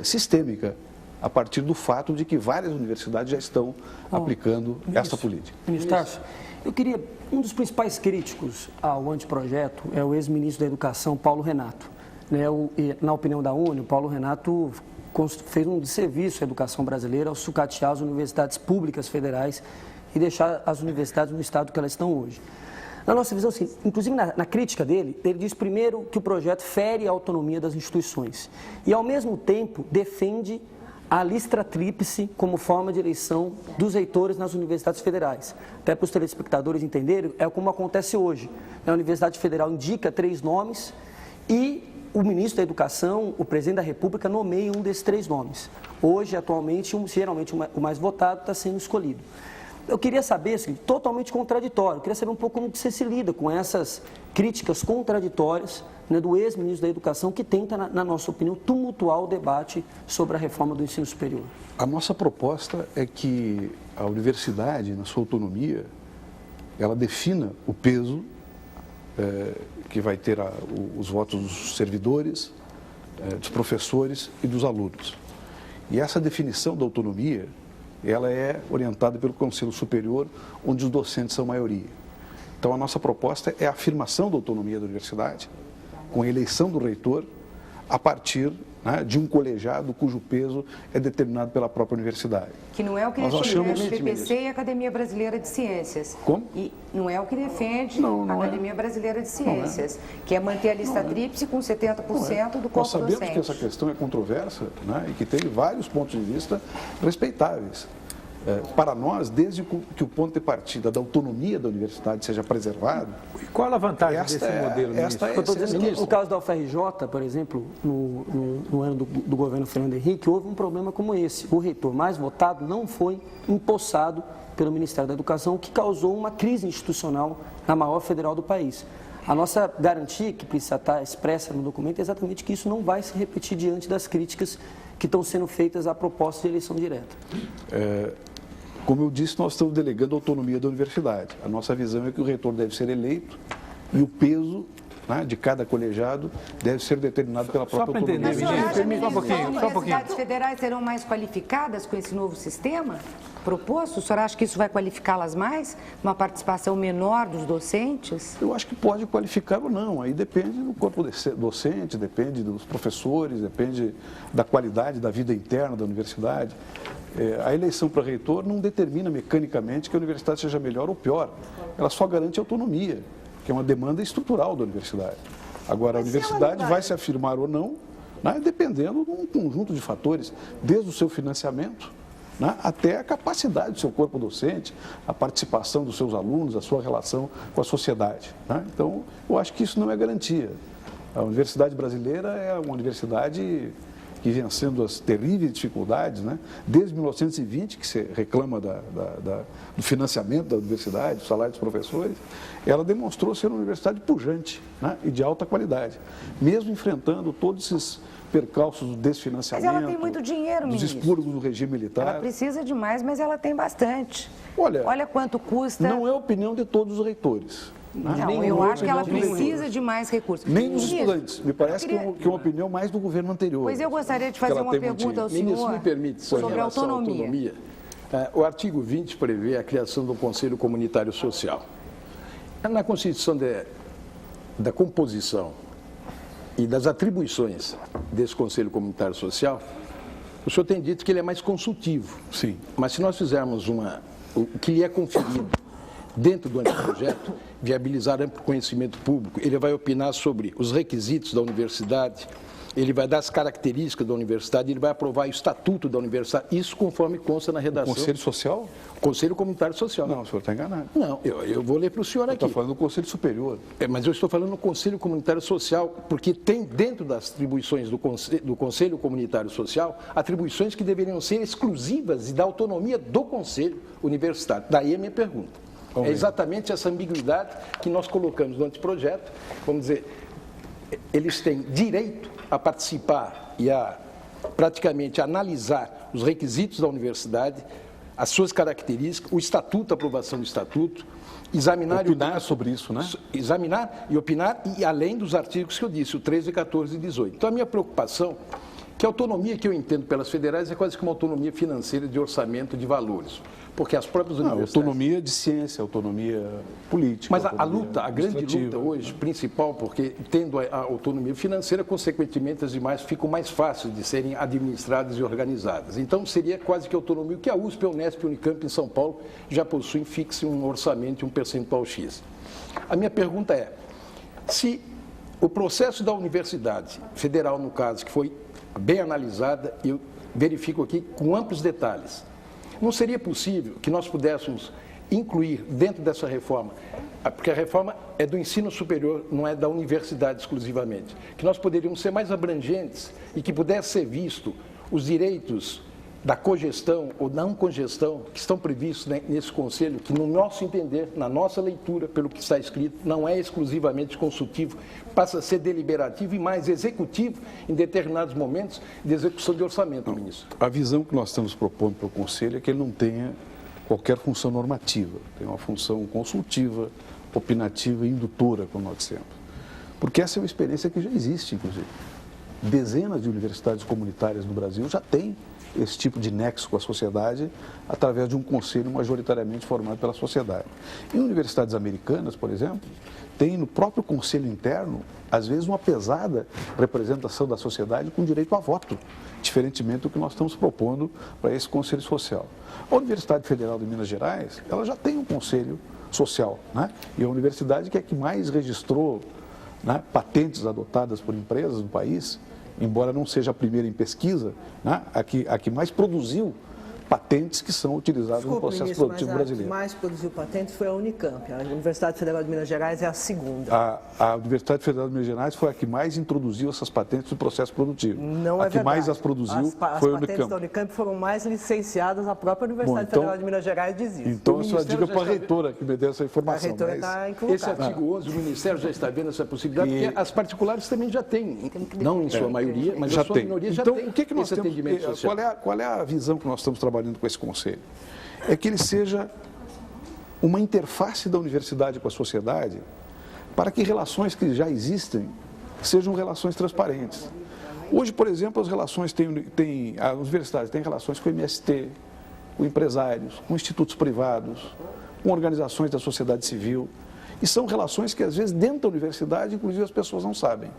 sistêmica, a partir do fato de que várias universidades já estão aplicando essa política. Ministro Tarso, eu queria, um dos principais críticos ao anteprojeto é o ex-ministro da Educação, Paulo Renato. Na opinião da UNE, o Paulo Renato fez um desserviço à educação brasileira ao sucatear as universidades públicas federais e deixar as universidades no estado que elas estão hoje. Na nossa visão, assim, inclusive na crítica dele, ele diz primeiro que o projeto fere a autonomia das instituições e, ao mesmo tempo, defende a listra tríplice como forma de eleição dos reitores nas universidades federais. Até para os telespectadores entenderem, é como acontece hoje. A Universidade Federal indica 3 nomes e o ministro da Educação, o presidente da República, nomeia um desses 3 nomes. Hoje, atualmente, geralmente o mais votado está sendo escolhido. Eu queria saber, assim, totalmente contraditório, eu queria saber um pouco como você se lida com essas críticas contraditórias, né, do ex-ministro da Educação, que tenta, na nossa opinião, tumultuar o debate sobre a reforma do ensino superior. A nossa proposta é que a universidade, na sua autonomia, ela defina o peso que vai ter os votos dos servidores, dos professores e dos alunos. E essa definição da autonomia, ela é orientada pelo Conselho Superior, onde os docentes são maioria. Então, a nossa proposta é a afirmação da autonomia da universidade, com a eleição do reitor, a partir, né, de um colegiado cujo peso é determinado pela própria universidade. Que não é o que defende o PPC e a Academia Brasileira de Ciências. Como? E não é o que defende a Academia Brasileira de Ciências, que é manter a lista tríplice com 70% do corpo docente. Nós sabemos que essa questão é controversa, né, e que tem vários pontos de vista respeitáveis. Para nós, desde que o ponto de partida da autonomia da universidade seja preservado... E qual a vantagem desse modelo, ministro? Eu estou dizendo que no caso da UFRJ, por exemplo, no ano do governo Fernando Henrique, houve um problema como esse. O reitor mais votado não foi empossado pelo Ministério da Educação, o que causou uma crise institucional na maior federal do país. A nossa garantia, que precisa estar expressa no documento, é exatamente que isso não vai se repetir diante das críticas que estão sendo feitas à proposta de eleição direta. Como eu disse, nós estamos delegando a autonomia da universidade. A nossa visão é que o reitor deve ser eleito e o peso, né, de cada colegiado deve ser determinado pela própria autonomia. Mas as universidades federais serão mais qualificadas com esse novo sistema proposto? O senhor acha que isso vai qualificá-las mais? Uma participação menor dos docentes? Eu acho que pode qualificar ou não. Aí depende do corpo docente, depende dos professores, depende da qualidade da vida interna da universidade. A eleição para reitor não determina mecanicamente que a universidade seja melhor ou pior. Ela só garante autonomia, que é uma demanda estrutural da universidade. Agora, a universidade vai se afirmar ou não, né, dependendo de um conjunto de fatores, desde o seu financiamento, né, até a capacidade do seu corpo docente, a participação dos seus alunos, a sua relação com a sociedade. Né? Então, eu acho que isso não é garantia. A universidade brasileira é uma universidade que vem sendo as terríveis dificuldades, né? Desde 1920, que se reclama do financiamento da universidade, do salário dos professores, ela demonstrou ser uma universidade pujante, né? E de alta qualidade, mesmo enfrentando todos esses percalços do desfinanciamento, mas ela tem muito dinheiro, dos ministro. expurgos do regime militar. Ela precisa de mais, mas ela tem bastante. Olha quanto custa. Não é a opinião de todos os reitores. Não, eu acho que ela precisa de mais recursos. Nem dos estudantes. Me parece que é uma opinião mais do governo anterior. Pois eu gostaria de fazer uma pergunta ao senhor. Ministro, me permite, sobre a autonomia. O artigo 20 prevê a criação do Conselho Comunitário Social. Na Constituição da composição e das atribuições desse Conselho Comunitário Social, o senhor tem dito que ele é mais consultivo. Sim. Mas se nós fizermos o que lhe é conferido dentro do anteprojeto, viabilizar amplo conhecimento público, ele vai opinar sobre os requisitos da universidade, ele vai dar as características da universidade, ele vai aprovar o estatuto da universidade, isso conforme consta na redação. Conselho Social? Conselho Comunitário Social. Não, o senhor está enganado. Não, eu vou ler para o senhor aqui. Está falando do Conselho Superior. Mas eu estou falando do Conselho Comunitário Social, porque tem dentro das atribuições do Conselho Comunitário Social, atribuições que deveriam ser exclusivas e da autonomia do Conselho Universitário. Daí a minha pergunta. É exatamente essa ambiguidade que nós colocamos no anteprojeto. Vamos dizer, eles têm direito a participar e a praticamente analisar os requisitos da universidade, as suas características, o estatuto, a aprovação do estatuto, examinar sobre isso, né? Examinar e opinar, e além dos artigos que eu disse, o 13, 14 e 18. Então, a minha preocupação, que a autonomia que eu entendo pelas federais é quase que uma autonomia financeira de orçamento de valores, porque as próprias universidades... Autonomia de ciência, autonomia política. Mas a grande luta hoje, principal, porque tendo a autonomia financeira, consequentemente as demais ficam mais fáceis de serem administradas e organizadas. Então seria quase que autonomia, que a USP, a Unesp e a Unicamp em São Paulo já possuem fixo um orçamento e um percentual X. A minha pergunta é, se o processo da universidade federal, no caso, que foi bem analisada, eu verifico aqui com amplos detalhes, não seria possível que nós pudéssemos incluir dentro dessa reforma, porque a reforma é do ensino superior, não é da universidade exclusivamente, que nós poderíamos ser mais abrangentes e que pudesse ser visto os direitos da cogestão ou não cogestão que estão previstos nesse conselho, que no nosso entender, na nossa leitura, pelo que está escrito, não é exclusivamente consultivo, passa a ser deliberativo e mais executivo em determinados momentos de execução de orçamento, ministro. A visão que nós estamos propondo para o conselho é que ele não tenha qualquer função normativa, tem uma função consultiva, opinativa e indutora, como nós dissemos. Porque essa é uma experiência que já existe, inclusive. Dezenas de universidades comunitárias no Brasil já têm esse tipo de nexo com a sociedade através de um conselho majoritariamente formado pela sociedade. Em universidades americanas, por exemplo, tem no próprio conselho interno, às vezes, uma pesada representação da sociedade com direito a voto, diferentemente do que nós estamos propondo para esse conselho social. A Universidade Federal de Minas Gerais, ela já tem um conselho social, né? E a universidade que é a que mais registrou, né, patentes adotadas por empresas no país, embora não seja a primeira em pesquisa, né, a que mais produziu patentes que são utilizadas no processo produtivo brasileiro. A que mais produziu patentes foi a Unicamp. A Universidade Federal de Minas Gerais é a segunda. A Universidade Federal de Minas Gerais foi a que mais introduziu essas patentes no processo produtivo. Não é verdade. A que mais as produziu foi a Unicamp. As patentes da Unicamp foram mais licenciadas, a própria Universidade Federal de Minas Gerais diz isso. Então, a senhora diga para a reitora que me deu essa informação. A reitora está equivocada. Esse artigo 11, o Ministério já está vendo essa possibilidade, porque as particulares também já têm, não em sua maioria, mas a sua minoria já tem. Então, o que nós temos, atendimento social. Qual é a visão que nós estamos trabalhando com esse conselho? É que ele seja uma interface da universidade com a sociedade para que relações que já existem sejam relações transparentes. Hoje, por exemplo, as universidades têm relações com o MST, com empresários, com institutos privados, com organizações da sociedade civil, e são relações que, às vezes, dentro da universidade, inclusive, as pessoas não sabem,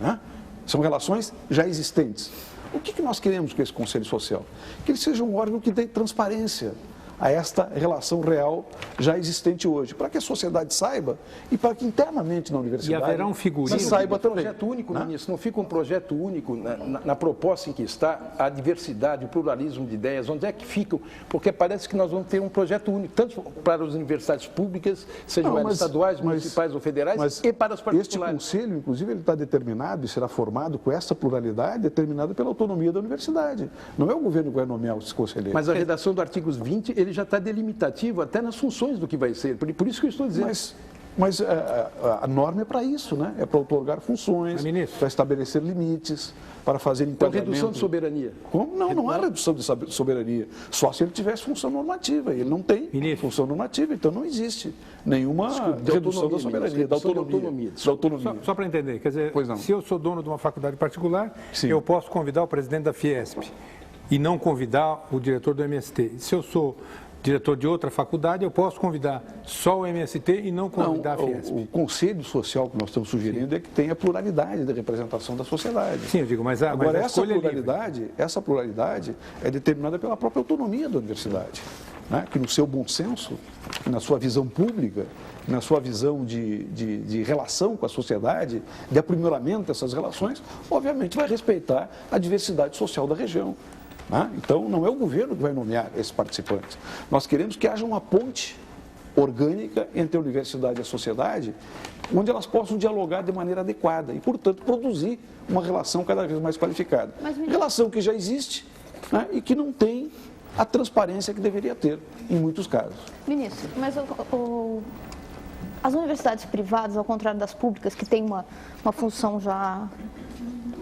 né? São relações já existentes. O que nós queremos com esse Conselho Social? Que ele seja um órgão que dê transparência a esta relação real já existente hoje, para que a sociedade saiba e para que internamente na universidade e haverá um figurino, saiba também. Projeto único, ministro, não fica um projeto único na proposta em que está a diversidade, o pluralismo de ideias, onde é que ficam? Porque parece que nós vamos ter um projeto único, tanto para as universidades públicas, sejam elas estaduais, municipais ou federais, e para as particulares. Este conselho, inclusive, ele está determinado e será formado com essa pluralidade determinada pela autonomia da universidade. Não é o governo que vai nomear os conselheiros. Mas a redação do artigo 20, ele já está delimitativo até nas funções do que vai ser. Por isso que eu estou dizendo. Mas a norma é para isso, né? É para otorgar funções, para estabelecer limites, para fazer enquadramento. Então, redução de soberania? Como? Não há redução de soberania. Só se ele tivesse função normativa. Ele não tem função normativa, então não existe nenhuma redução da soberania, da autonomia. Só para entender, quer dizer, se eu sou dono de uma faculdade particular, eu posso convidar o presidente da Fiesp e não convidar o diretor do MST. Se eu sou diretor de outra faculdade, eu posso convidar só o MST e não convidar a Fiesp. O conselho social que nós estamos sugerindo é que tenha pluralidade de representação da sociedade. Sim, eu digo, mas agora essa pluralidade é determinada pela própria autonomia da universidade, né? Que no seu bom senso, na sua visão pública, na sua visão de relação com a sociedade, de aprimoramento dessas relações, obviamente vai respeitar a diversidade social da região. Então, não é o governo que vai nomear esses participantes. Nós queremos que haja uma ponte orgânica entre a universidade e a sociedade, onde elas possam dialogar de maneira adequada e, portanto, produzir uma relação cada vez mais qualificada. Relação que já existe, né, e que não tem a transparência que deveria ter em muitos casos. Ministro, mas as universidades privadas, ao contrário das públicas, que têm uma função já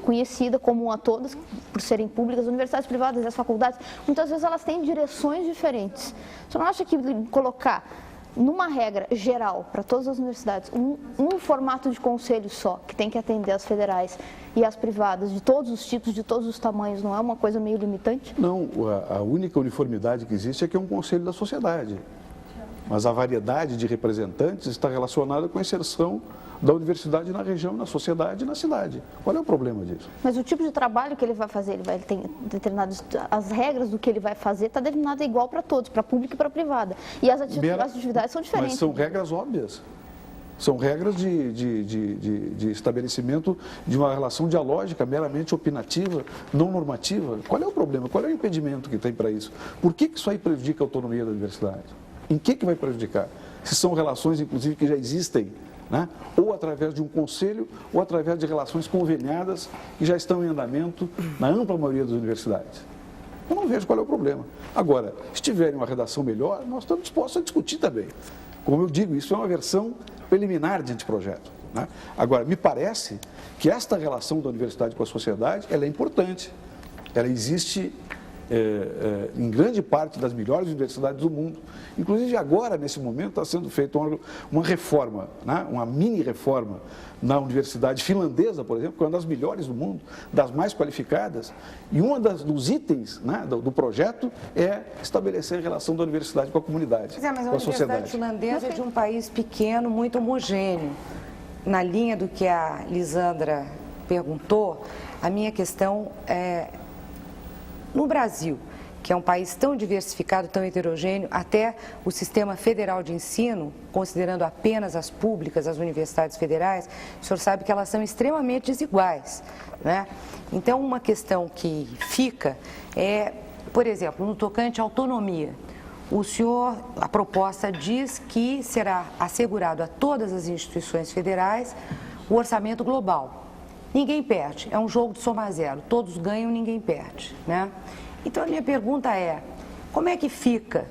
conhecida, comum a todas, por serem públicas, as universidades privadas e as faculdades, muitas vezes elas têm direções diferentes. Você não acha que colocar numa regra geral para todas as universidades um formato de conselho só, que tem que atender as federais e as privadas de todos os tipos, de todos os tamanhos, não é uma coisa meio limitante? Não, a única uniformidade que existe é que é um conselho da sociedade. Mas a variedade de representantes está relacionada com a inserção da universidade na região, na sociedade e na cidade. Qual é o problema disso? Mas o tipo de trabalho que ele vai fazer, ele tem determinadas, as regras do que ele vai fazer está determinada igual para todos, para público e para privada. E as atividades são diferentes. Mas são regras óbvias. São regras de estabelecimento de uma relação dialógica meramente opinativa, não normativa. Qual é o problema? Qual é o impedimento que tem para isso? Por que isso aí prejudica a autonomia da universidade? Em que vai prejudicar? Se são relações, inclusive, que já existem, né? Ou através de um conselho, ou através de relações conveniadas que já estão em andamento na ampla maioria das universidades. Eu não vejo qual é o problema. Agora, se tiverem uma redação melhor, nós estamos dispostos a discutir também. Como eu digo, isso é uma versão preliminar de anteprojeto, né? Agora, me parece que esta relação da universidade com a sociedade, ela é importante. Ela existe em grande parte das melhores universidades do mundo. Inclusive agora, nesse momento, está sendo feita uma reforma, né? Uma mini-reforma na universidade finlandesa, por exemplo, que é uma das melhores do mundo, das mais qualificadas, e dos itens, né, do projeto é estabelecer a relação da universidade com a comunidade, mas a com a universidade sociedade. finlandesa é de um país pequeno, muito homogêneo. Na linha do que a Lisandra perguntou, a minha questão é: no Brasil, que é um país tão diversificado, tão heterogêneo, até o sistema federal de ensino, considerando apenas as públicas, as universidades federais, o senhor sabe que elas são extremamente desiguais, né? Então, uma questão que fica é, por exemplo, no tocante à autonomia. A proposta diz que será assegurado a todas as instituições federais o orçamento global. Ninguém perde, é um jogo de soma zero, todos ganham, ninguém perde, né? Então, a minha pergunta é: como é que fica,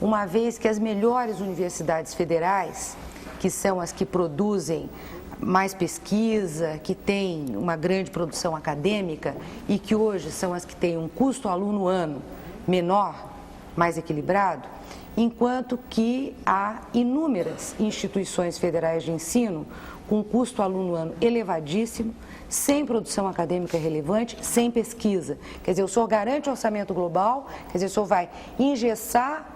uma vez que as melhores universidades federais, que são as que produzem mais pesquisa, que têm uma grande produção acadêmica e que hoje são as que têm um custo aluno ano menor, mais equilibrado, enquanto que há inúmeras instituições federais de ensino com custo aluno ano elevadíssimo, sem produção acadêmica relevante, sem pesquisa. Quer dizer, o senhor garante o orçamento global, quer dizer, o senhor vai engessar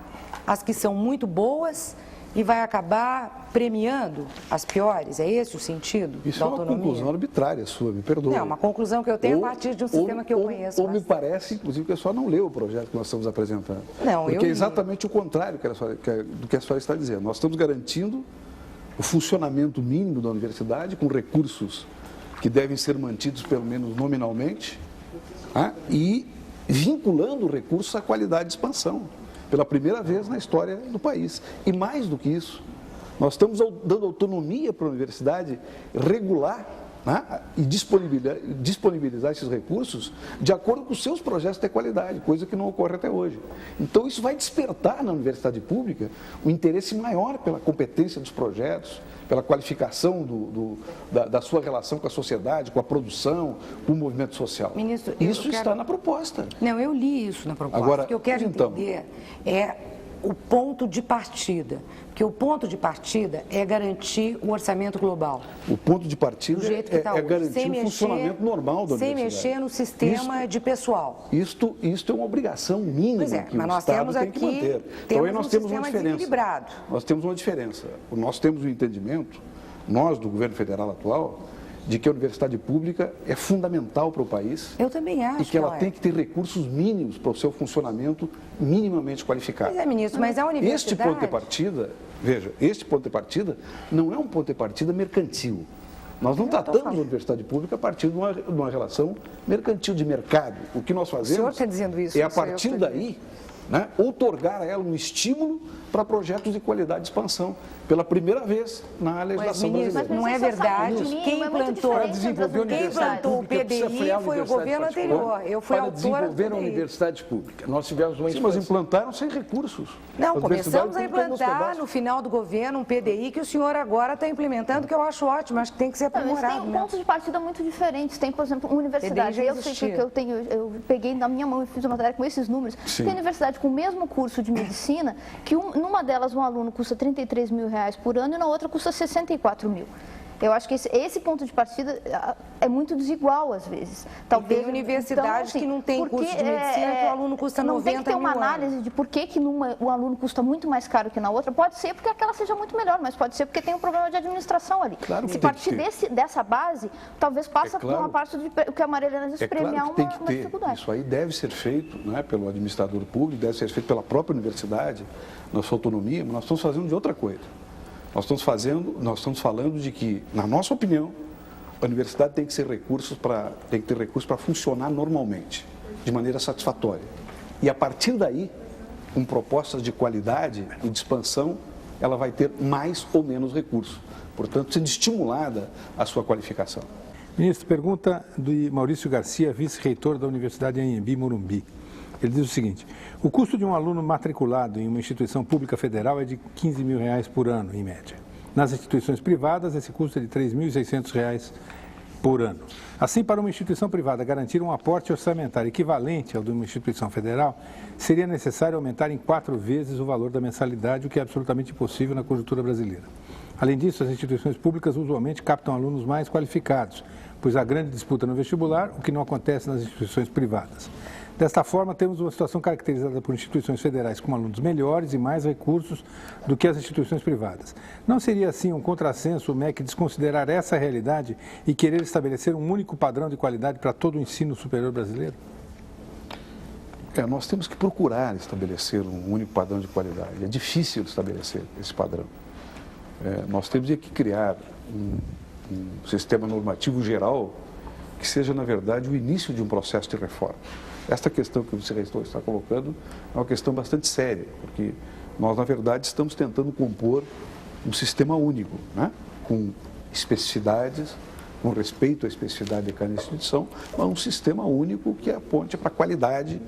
as que são muito boas e vai acabar premiando as piores? É esse o sentido da autonomia? Isso é uma conclusão arbitrária sua, me perdoe. É uma conclusão que eu tenho a partir de um sistema que eu conheço. Ou me parece, inclusive, que a senhora não leu o projeto que nós estamos apresentando. Não, porque é exatamente o contrário do que a senhora está dizendo. Nós estamos garantindo o funcionamento mínimo da universidade com recursos que devem ser mantidos, pelo menos nominalmente, e vinculando recursos à qualidade de expansão, pela primeira vez na história do país. E mais do que isso, nós estamos dando autonomia para a universidade regular e disponibilizar esses recursos de acordo com os seus projetos de qualidade, coisa que não ocorre até hoje. Então, isso vai despertar na universidade pública um interesse maior pela competência dos projetos, pela qualificação da sua relação com a sociedade, com a produção, com o movimento social. Ministro, isso está na proposta. Não, eu li isso na proposta. Agora, o que eu quero entender é o ponto de partida, porque o ponto de partida é garantir o orçamento global. O ponto de partida é garantir o funcionamento normal da universidade. Sem mexer no sistema de pessoal. Isto é uma obrigação mínima que o Estado tem que manter. Então aí nós temos uma diferença. Nós temos uma diferença. Nós temos um entendimento, nós do governo federal atual, de que a universidade pública é fundamental para o país. Eu também acho. E que ela tem que ter recursos mínimos para o seu funcionamento minimamente qualificado. Pois é, ministro, mas a universidade... Este ponto de partida, veja, este ponto de partida não é um ponto de partida mercantil. Nós não tratamos a universidade pública a partir de uma relação mercantil de mercado. O que nós fazemos o senhor está dizendo isso, é, a partir daí, outorgar a ela um estímulo para projetos de qualidade de expansão, pela primeira vez na legislação brasileira. Não é verdade. Quem implantou o PDI foi o governo anterior. Eu fui autora do PDI. Para desenvolver a universidade pública, nós tivemos uma expansão. Mas implantaram sem recursos. Não, começamos a implantar no final do governo um PDI que o senhor agora está implementando, que eu acho ótimo, acho que tem que ser aprimorado. Mas tem pontos de partida muito diferentes. Tem, por exemplo, uma universidade. Eu sei que eu peguei na minha mão e fiz uma matéria com esses números. Sim. Tem universidade com o mesmo curso de medicina, que numa delas um aluno custa R$33 mil por ano e na outra custa 64 mil. Eu acho que esse ponto de partida é muito desigual, às vezes. Talvez tem universidades então, que não tem curso de medicina que o aluno custa 90 mil. Não tem que ter uma análise de por que o aluno custa muito mais caro que na outra. Pode ser porque aquela seja muito melhor, mas pode ser porque tem um problema de administração ali. Claro que se partir dessa base, talvez passa por uma parte do que a Maria Helena disse, premiar uma dificuldade. Isso aí deve ser feito pelo administrador público, deve ser feito pela própria universidade, na sua autonomia, mas nós estamos fazendo de outra coisa. Nós estamos falando de que, na nossa opinião, a universidade tem que ter recursos para funcionar normalmente, de maneira satisfatória. E a partir daí, com propostas de qualidade e de expansão, ela vai ter mais ou menos recursos. Portanto, sendo estimulada a sua qualificação. Ministro, pergunta do Maurício Garcia, vice-reitor da Universidade Anhembi Morumbi. Ele diz o seguinte: o custo de um aluno matriculado em uma instituição pública federal é de R$15 mil por ano, em média. Nas instituições privadas, esse custo é de R$3.600 por ano. Assim, para uma instituição privada garantir um aporte orçamentário equivalente ao de uma instituição federal, seria necessário aumentar em 4 vezes o valor da mensalidade, o que é absolutamente impossível na conjuntura brasileira. Além disso, as instituições públicas usualmente captam alunos mais qualificados, pois há grande disputa no vestibular, o que não acontece nas instituições privadas. Desta forma, temos uma situação caracterizada por instituições federais com alunos melhores e mais recursos do que as instituições privadas. Não seria, assim, um contrassenso o MEC desconsiderar essa realidade e querer estabelecer um único padrão de qualidade para todo o ensino superior brasileiro? Nós temos que procurar estabelecer um único padrão de qualidade. É difícil estabelecer esse padrão. Nós temos que criar um sistema normativo geral que seja, na verdade, o início de um processo de reforma. Esta questão que o vice-reitor está colocando é uma questão bastante séria, porque nós, na verdade, estamos tentando compor um sistema único, com especificidades, com respeito à especificidade de cada instituição, mas um sistema único que aponte para a qualidade,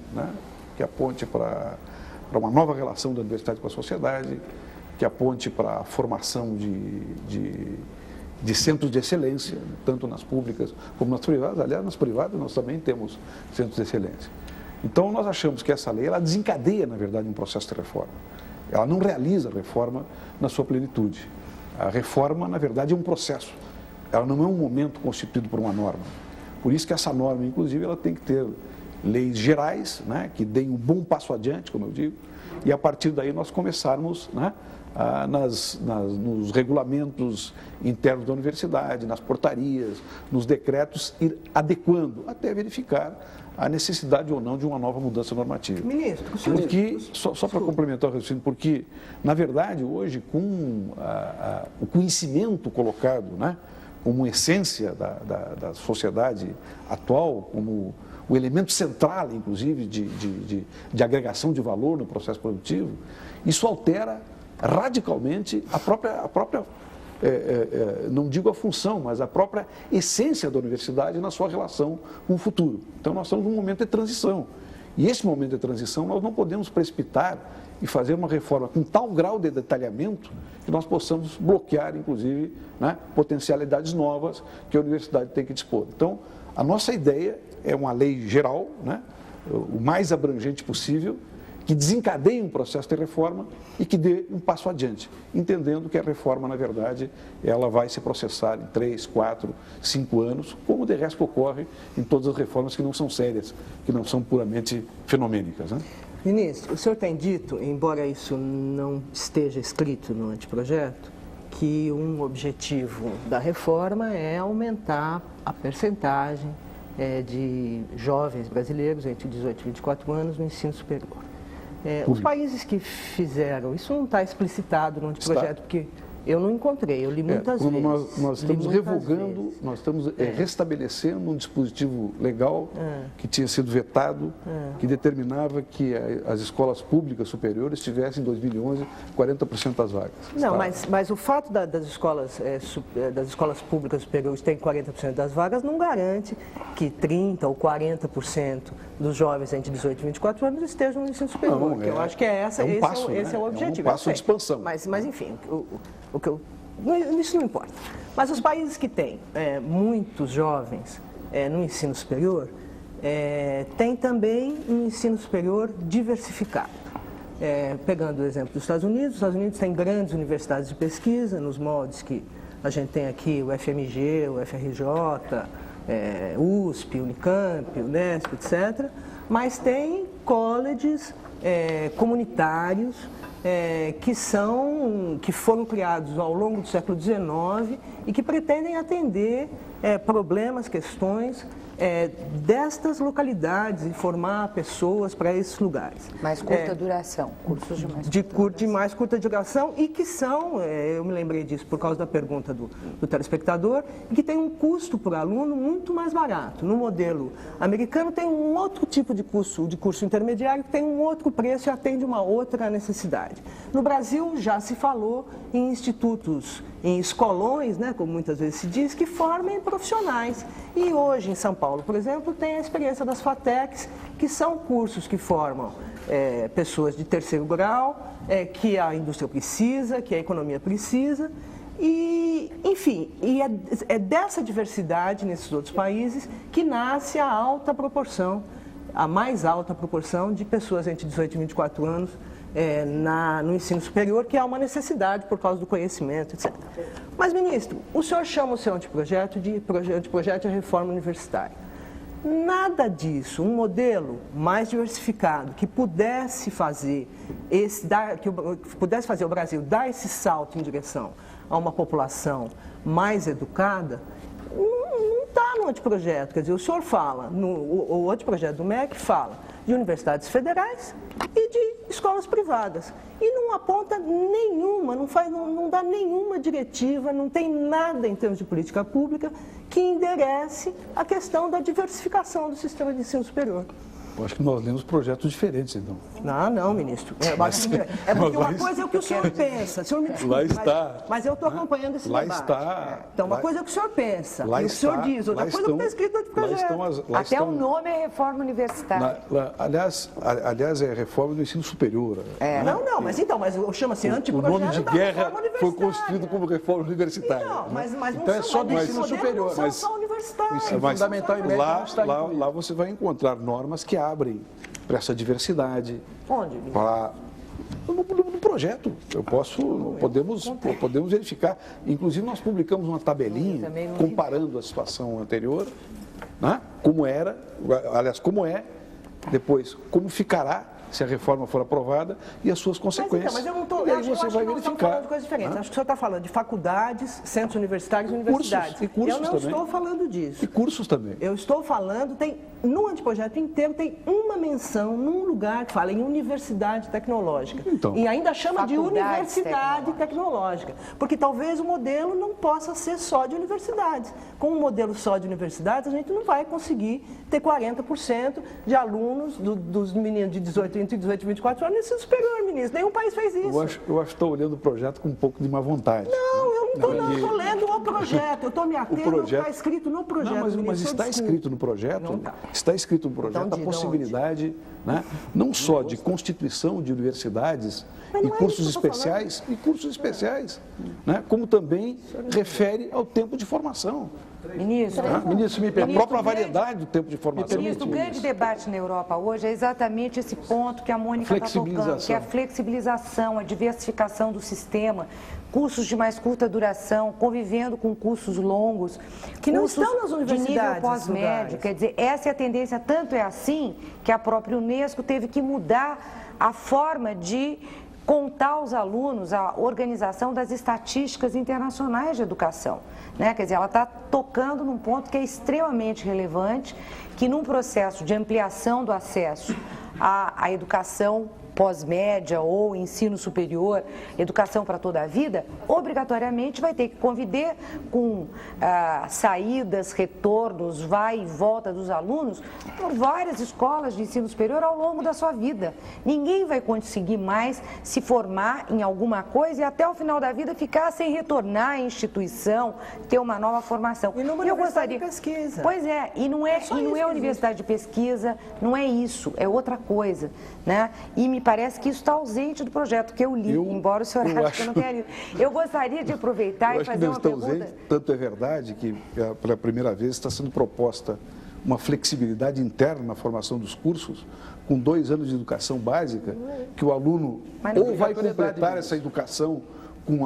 que aponte para uma nova relação da universidade com a sociedade, que aponte para a formação de centros de excelência, tanto nas públicas como nas privadas. Aliás, nas privadas nós também temos centros de excelência. Então, nós achamos que essa lei, ela desencadeia, na verdade, um processo de reforma. Ela não realiza a reforma na sua plenitude. A reforma, na verdade, é um processo. Ela não é um momento constituído por uma norma. Por isso que essa norma, inclusive, ela tem que ter leis gerais, que deem um bom passo adiante, como eu digo, e a partir daí nós começarmos nos regulamentos internos da universidade, nas portarias, nos decretos, ir adequando até verificar a necessidade ou não de uma nova mudança normativa. Ministro, porque, só para complementar o raciocínio, porque, na verdade, hoje, com o conhecimento colocado, né, como essência da sociedade atual, como o elemento central, inclusive, de agregação de valor no processo produtivo, isso altera radicalmente a própria não digo a função, mas a própria essência da universidade na sua relação com o futuro. Então, nós estamos num momento de transição. E esse momento de transição, nós não podemos precipitar e fazer uma reforma com tal grau de detalhamento que nós possamos bloquear, inclusive, né, potencialidades novas que a universidade tem que dispor. Então, a nossa ideia é uma lei geral, né, o mais abrangente possível, que desencadeie um processo de reforma e que dê um passo adiante, entendendo que a reforma, na verdade, ela vai se processar em 3, 4, 5 anos, como de resto ocorre em todas as reformas que não são sérias, que não são puramente fenomênicas, né? Ministro, o senhor tem dito, embora isso não esteja escrito no anteprojeto, que um objetivo da reforma é aumentar a percentagem de jovens brasileiros entre 18 e 24 anos no ensino superior. Os países que fizeram, isso não está explicitado no anteprojeto, porque eu não encontrei, eu li muitas vezes. Nós estamos revogando, nós estamos restabelecendo um dispositivo legal que tinha sido vetado, que determinava que as escolas públicas superiores tivessem, em 2011, 40% das vagas. Não, mas o fato das escolas públicas superiores terem 40% das vagas não garante que 30% ou 40% dos jovens entre 18 e 24 anos estejam no ensino superior. Não, eu acho que esse é o objetivo. É um passo de expansão. Mas enfim, isso não importa. Mas os países que têm muitos jovens no ensino superior, têm também um ensino superior diversificado. Pegando o exemplo dos Estados Unidos têm grandes universidades de pesquisa, nos moldes que a gente tem aqui, o FMG, o FRJ, USP, Unicamp, Unesp, etc. Mas tem colleges comunitários que foram criados ao longo do século XIX e que pretendem atender problemas, questões destas localidades e formar pessoas para esses lugares. Mais curta duração, cursos de mais curta duração e que são, eu me lembrei disso por causa da pergunta do telespectador, e que tem um custo por aluno muito mais barato. No modelo americano tem um outro tipo de curso intermediário que tem um outro preço e atende uma outra necessidade. No Brasil já se falou em institutos, em escolões, né, como muitas vezes se diz, que formem profissionais. E hoje em São Paulo, por exemplo, tem a experiência das FATECs, que são cursos que formam pessoas de terceiro grau, que a indústria precisa, que a economia precisa. E, enfim, é dessa diversidade nesses outros países que nasce a mais alta proporção de pessoas entre 18 e 24 anos no ensino superior, que é uma necessidade por causa do conhecimento, etc. Mas, ministro, o senhor chama o seu anteprojeto de reforma universitária. Nada disso, um modelo mais diversificado que pudesse fazer o Brasil dar esse salto em direção a uma população mais educada, não está no anteprojeto. Quer dizer, o senhor fala, o anteprojeto do MEC fala de universidades federais e de escolas privadas. E não aponta nenhuma, não dá nenhuma diretiva, não tem nada em termos de política pública que enderece a questão da diversificação do sistema de ensino superior. Eu acho que nós lemos projetos diferentes, então. Não, ministro. Porque uma coisa é o que o senhor pensa. O senhor me desculpe, lá está. Mas eu estou acompanhando esse debate. Lá está. Então, uma coisa é o que o senhor pensa, lá e o senhor diz, outra coisa é o que está escrito no projeto. Até o nome é reforma universitária. Aliás, é reforma do ensino superior. Mas chama-se anteprojeto. O nome de guerra foi construído como reforma universitária. Não, mas não então é só do ensino superior. Não são universitários. Fundamental e médio lá você vai encontrar normas que abrem para essa diversidade. Onde? No projeto. Podemos verificar. Inclusive, nós publicamos uma tabelinha comparando a situação anterior, né, como era, aliás, como é, depois, como ficará se a reforma for aprovada, e as suas consequências. Mas eu não estou... E aí você vai verificar. Estamos falando de coisas diferentes. Acho que o senhor está falando de faculdades, centros universitários e universidades. E cursos eu não também. estou falando disso. E cursos também. Eu estou falando, no anteprojeto inteiro tem uma menção num lugar que fala em universidade tecnológica. Então, e ainda chama de faculdades universidade tecnológica. Porque talvez o modelo não possa ser só de universidades. Com um modelo só de universidades, a gente não vai conseguir ter 40% de alunos dos meninos de 18 e 24 anos no ensino superior, ministro. Nenhum país fez isso. Eu acho que estou olhando o projeto com um pouco de má vontade. Não, eu não estou lendo o projeto. Eu estou me atendo ao que está escrito no projeto. Não, mas está escrito no projeto, está escrito no projeto Então, a possibilidade, né, não só de constituição de universidades e cursos especiais, né, como também refere ao tempo de formação. Ministro, A própria variedade do tempo de formação. Ministro, o grande debate na Europa hoje é exatamente esse ponto que a Mônica está tocando, que é a flexibilização, a diversificação do sistema, cursos de mais curta duração, convivendo com cursos longos, que não estão nas universidades, de nível pós-médio. Quer dizer, essa é a tendência, tanto é assim que a própria Unesco teve que mudar a forma de contar aos alunos a organização das estatísticas internacionais de educação. Né? Quer dizer, ela está tocando num ponto que é extremamente relevante, que num processo de ampliação do acesso à educação pós-média ou ensino superior, educação para toda a vida, obrigatoriamente vai ter que conviver com saídas, retornos, vai e volta dos alunos por várias escolas de ensino superior ao longo da sua vida. Ninguém vai conseguir mais se formar em alguma coisa e até o final da vida ficar sem retornar à instituição, ter uma nova formação. E numa universidade de pesquisa. Pois é, e não é universidade de pesquisa, não é isso, é outra coisa, né? E me parece que isso está ausente do projeto que eu li, embora o senhor ache que eu não quero ir. Eu gostaria de aproveitar e fazer uma pergunta. Ausente, tanto é verdade que, pela primeira vez, está sendo proposta uma flexibilidade interna na formação dos cursos, com 2 anos de educação básica, que o aluno ou vai completar essa educação com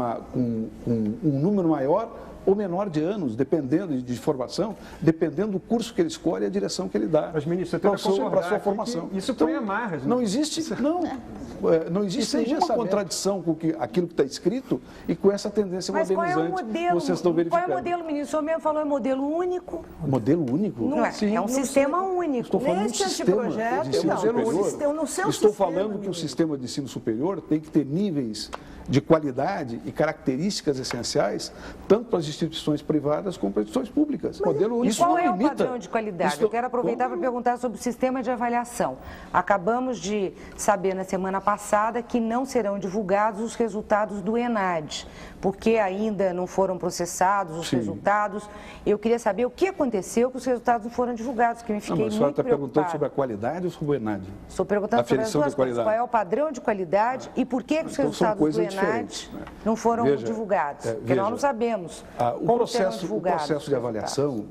um número maior ou menor de anos, dependendo de formação, dependendo do curso que ele escolhe e a direção que ele dá para a sua formação. Isso põe amarras. Não existe nenhuma contradição com aquilo que está escrito e com essa tendência modernizante que vocês estão verificando. Qual é o modelo, ministro? O senhor mesmo falou, é modelo único? Modelo único? Não é, é um sistema único. Estou falando de sistema de ensino superior. Estou falando que o sistema de ensino superior tem que ter níveis de qualidade e características essenciais, tanto para as instituições privadas como para as instituições públicas. E qual é o padrão de qualidade? Eu quero aproveitar para perguntar sobre o sistema de avaliação. Acabamos de saber na semana passada que não serão divulgados os resultados do ENAD, porque ainda não foram processados os resultados. Eu queria saber o que aconteceu que os resultados não foram divulgados, que me fiquei muito preocupada. A senhora está perguntando sobre a qualidade ou sobre o ENAD? Estou perguntando sobre as duas coisas. Qual é o padrão de qualidade e por que os resultados do ENAD não foram divulgados? Porque nós não sabemos como serão divulgados. O processo de avaliação,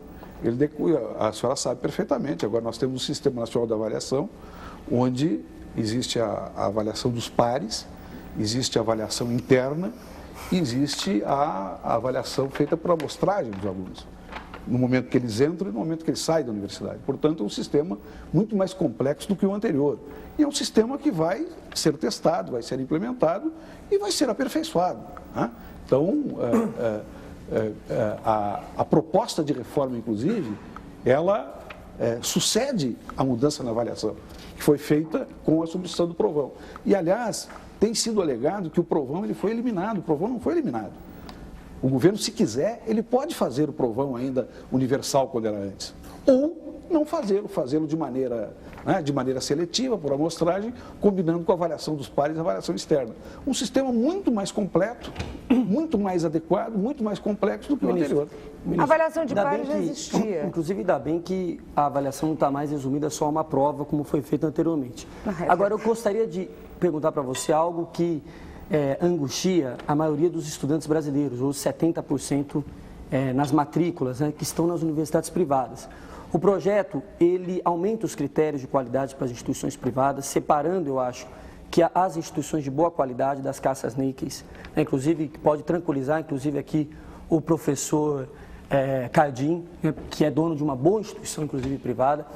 a senhora sabe perfeitamente, agora nós temos um Sistema Nacional de Avaliação, onde existe a avaliação dos pares, existe a avaliação interna, existe a avaliação feita por amostragem dos alunos, no momento que eles entram e no momento que eles saem da universidade. Portanto, é um sistema muito mais complexo do que o anterior. E é um sistema que vai ser testado, vai ser implementado e vai ser aperfeiçoado. Né? Então, a proposta de reforma, inclusive, ela sucede à mudança na avaliação, que foi feita com a substituição do provão. E, aliás, tem sido alegado que o provão ele foi eliminado. O provão não foi eliminado. O governo, se quiser, ele pode fazer o provão ainda universal quando era antes. Ou não fazê-lo de maneira seletiva, por amostragem, combinando com a avaliação dos pares e a avaliação externa. Um sistema muito mais completo, muito mais adequado, muito mais complexo do que o anterior. A avaliação de pares já existia. Inclusive, ainda bem que a avaliação não está mais resumida só a uma prova, como foi feito anteriormente. Agora, eu gostaria de perguntar para você algo que angustia a maioria dos estudantes brasileiros, os 70% nas matrículas, que estão nas universidades privadas. O projeto, ele aumenta os critérios de qualidade para as instituições privadas, separando, eu acho, que as instituições de boa qualidade das caças níqueis, inclusive, que pode tranquilizar, inclusive, aqui o professor Cardim, que é dono de uma boa instituição, inclusive, privada.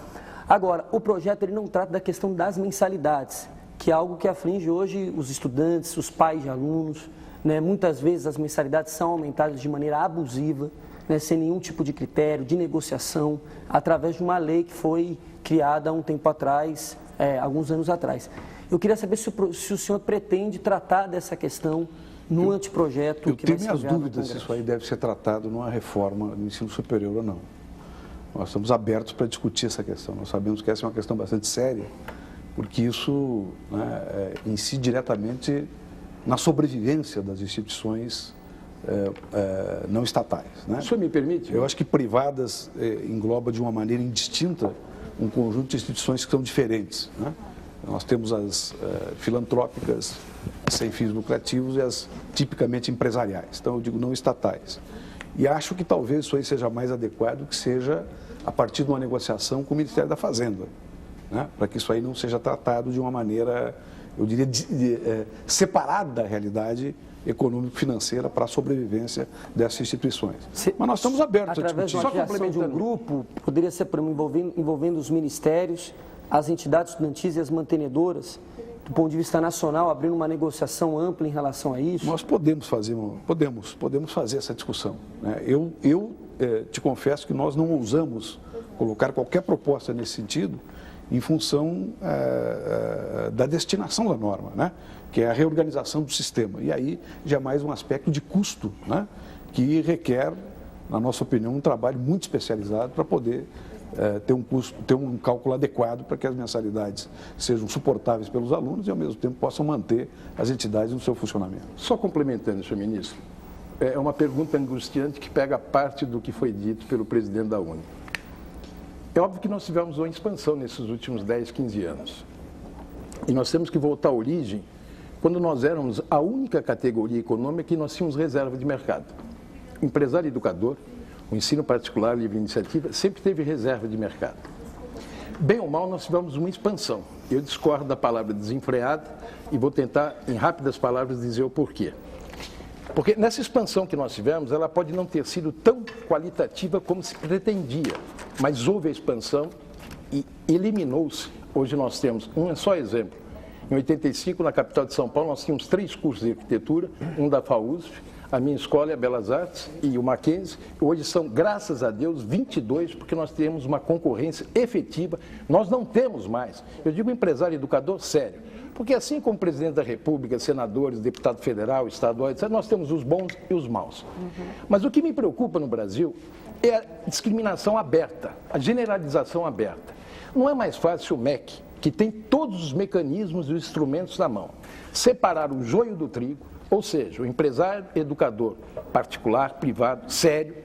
Agora, o projeto ele não trata da questão das mensalidades, que é algo que aflige hoje os estudantes, os pais de alunos, né? Muitas vezes as mensalidades são aumentadas de maneira abusiva, né? Sem nenhum tipo de critério, de negociação, através de uma lei que foi criada há um tempo atrás, alguns anos atrás. Eu queria saber se o senhor pretende tratar dessa questão no anteprojeto eu que vai ser tenho minhas enviado ao dúvidas se Congresso. isso aí deve ser tratado numa reforma do ensino superior ou não. Nós estamos abertos para discutir essa questão. Nós sabemos que essa é uma questão bastante séria, porque isso, né, incide diretamente na sobrevivência das instituições não estatais. Né? O senhor me permite? Eu acho que privadas engloba de uma maneira indistinta um conjunto de instituições que são diferentes. Né? Nós temos as filantrópicas, sem fins lucrativos, e as tipicamente empresariais. Então, eu digo não estatais. E acho que talvez isso aí seja mais adequado que seja a partir de uma negociação com o Ministério da Fazenda, né? Para que isso aí não seja tratado de uma maneira, eu diria, separada da realidade econômico-financeira para a sobrevivência dessas instituições. Mas nós estamos abertos a discutir. Através da criação de um grupo, poderia ser envolvendo os ministérios, as entidades estudantis e as mantenedoras, do ponto de vista nacional, abrindo uma negociação ampla em relação a isso? Nós podemos fazer essa discussão. Né? Eu te confesso que nós não ousamos colocar qualquer proposta nesse sentido em função da destinação da norma, né? Que é a reorganização do sistema. E aí já é mais um aspecto de custo, né? Que requer, na nossa opinião, um trabalho muito especializado para poder ter um cálculo adequado para que as mensalidades sejam suportáveis pelos alunos e, ao mesmo tempo, possam manter as entidades no seu funcionamento. Só complementando, senhor ministro, é uma pergunta angustiante que pega parte do que foi dito pelo presidente da UNE. É óbvio que nós tivemos uma expansão nesses últimos 10, 15 anos. E nós temos que voltar à origem, quando nós éramos a única categoria econômica que nós tínhamos reserva de mercado. Empresário e educador, o ensino particular, livre iniciativa, sempre teve reserva de mercado. Bem ou mal, nós tivemos uma expansão. Eu discordo da palavra desenfreada e vou tentar, em rápidas palavras, dizer o porquê. Porque nessa expansão que nós tivemos, ela pode não ter sido tão qualitativa como se pretendia, mas houve a expansão e eliminou-se. Hoje nós temos um só exemplo. Em 85, na capital de São Paulo, nós tínhamos 3 cursos de arquitetura, um da FAUSP, a minha escola é a Belas Artes e o Mackenzie. Hoje são, graças a Deus, 22, porque nós temos uma concorrência efetiva. Nós não temos mais, eu digo empresário e educador sério, porque assim como o presidente da República, senadores, deputado federal, estadual, etc., nós temos os bons e os maus. Mas o que me preocupa no Brasil é a discriminação aberta, a generalização aberta. Não é mais fácil o MEC, que tem todos os mecanismos e os instrumentos na mão, separar o joio do trigo, ou seja, o empresário educador particular, privado, sério,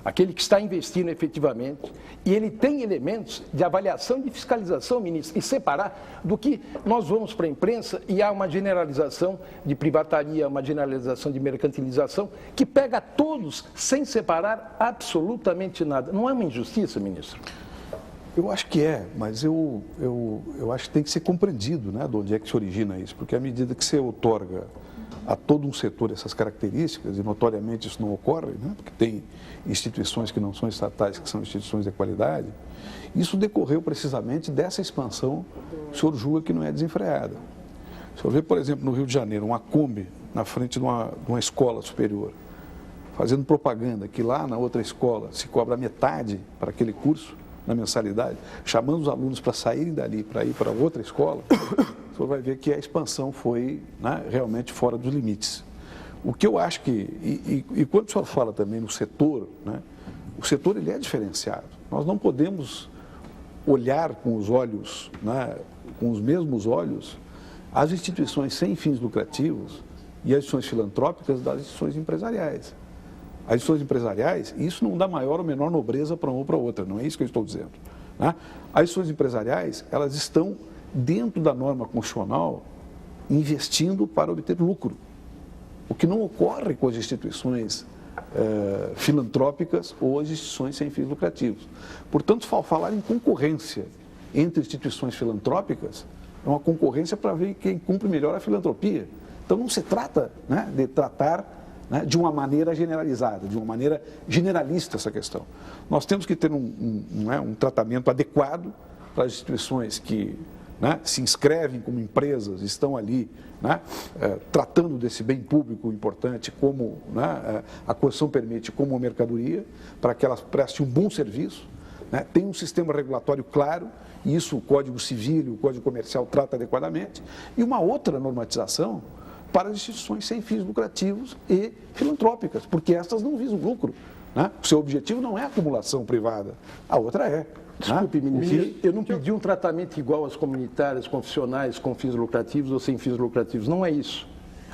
aquele que está investindo efetivamente, e ele tem elementos de avaliação e de fiscalização, ministro, e separar do que nós vamos para a imprensa e há uma generalização de privataria, uma generalização de mercantilização, que pega todos sem separar absolutamente nada. Não é uma injustiça, ministro? Eu acho que é, mas eu acho que tem que ser compreendido, né, de onde é que se origina isso, porque à medida que você outorga a todo um setor essas características, e notoriamente isso não ocorre, né, porque tem instituições que não são estatais, que são instituições de qualidade, isso decorreu precisamente dessa expansão que o senhor julga que não é desenfreada. O senhor vê, por exemplo, no Rio de Janeiro, uma Kombi na frente de uma escola superior, fazendo propaganda que lá na outra escola se cobra metade para aquele curso, na mensalidade, chamando os alunos para saírem dali, para ir para outra escola, o senhor vai ver que a expansão foi, né, realmente fora dos limites. O que eu acho que, e quando o senhor fala também no setor, né, o setor ele é diferenciado. Nós não podemos olhar com os olhos, né, com os mesmos olhos, as instituições sem fins lucrativos e as instituições filantrópicas das instituições empresariais. As instituições empresariais, isso não dá maior ou menor nobreza para uma ou para outra, não é isso que eu estou dizendo. Né? As instituições empresariais, elas estão dentro da norma constitucional investindo para obter lucro, o que não ocorre com as instituições filantrópicas ou as instituições sem fins lucrativos. Portanto, falar em concorrência entre instituições filantrópicas é uma concorrência para ver quem cumpre melhor a filantropia. Então, não se trata, né, de tratar, né, de uma maneira generalizada, de uma maneira generalista essa questão. Nós temos que ter um tratamento adequado para as instituições que né, se inscrevem como empresas, estão ali, né, tratando desse bem público importante como, né, a Constituição permite, como uma mercadoria, para que elas prestem um bom serviço, né, tem um sistema regulatório claro, e isso o Código Civil e o Código Comercial trata adequadamente, e uma outra normatização para as instituições sem fins lucrativos e filantrópicas, porque estas não visam lucro, né? O seu objetivo não é a acumulação privada, a outra é. Desculpe, ministro, eu não pedi um tratamento igual às comunitárias, confissionais, com fins lucrativos ou sem fins lucrativos. Não é isso.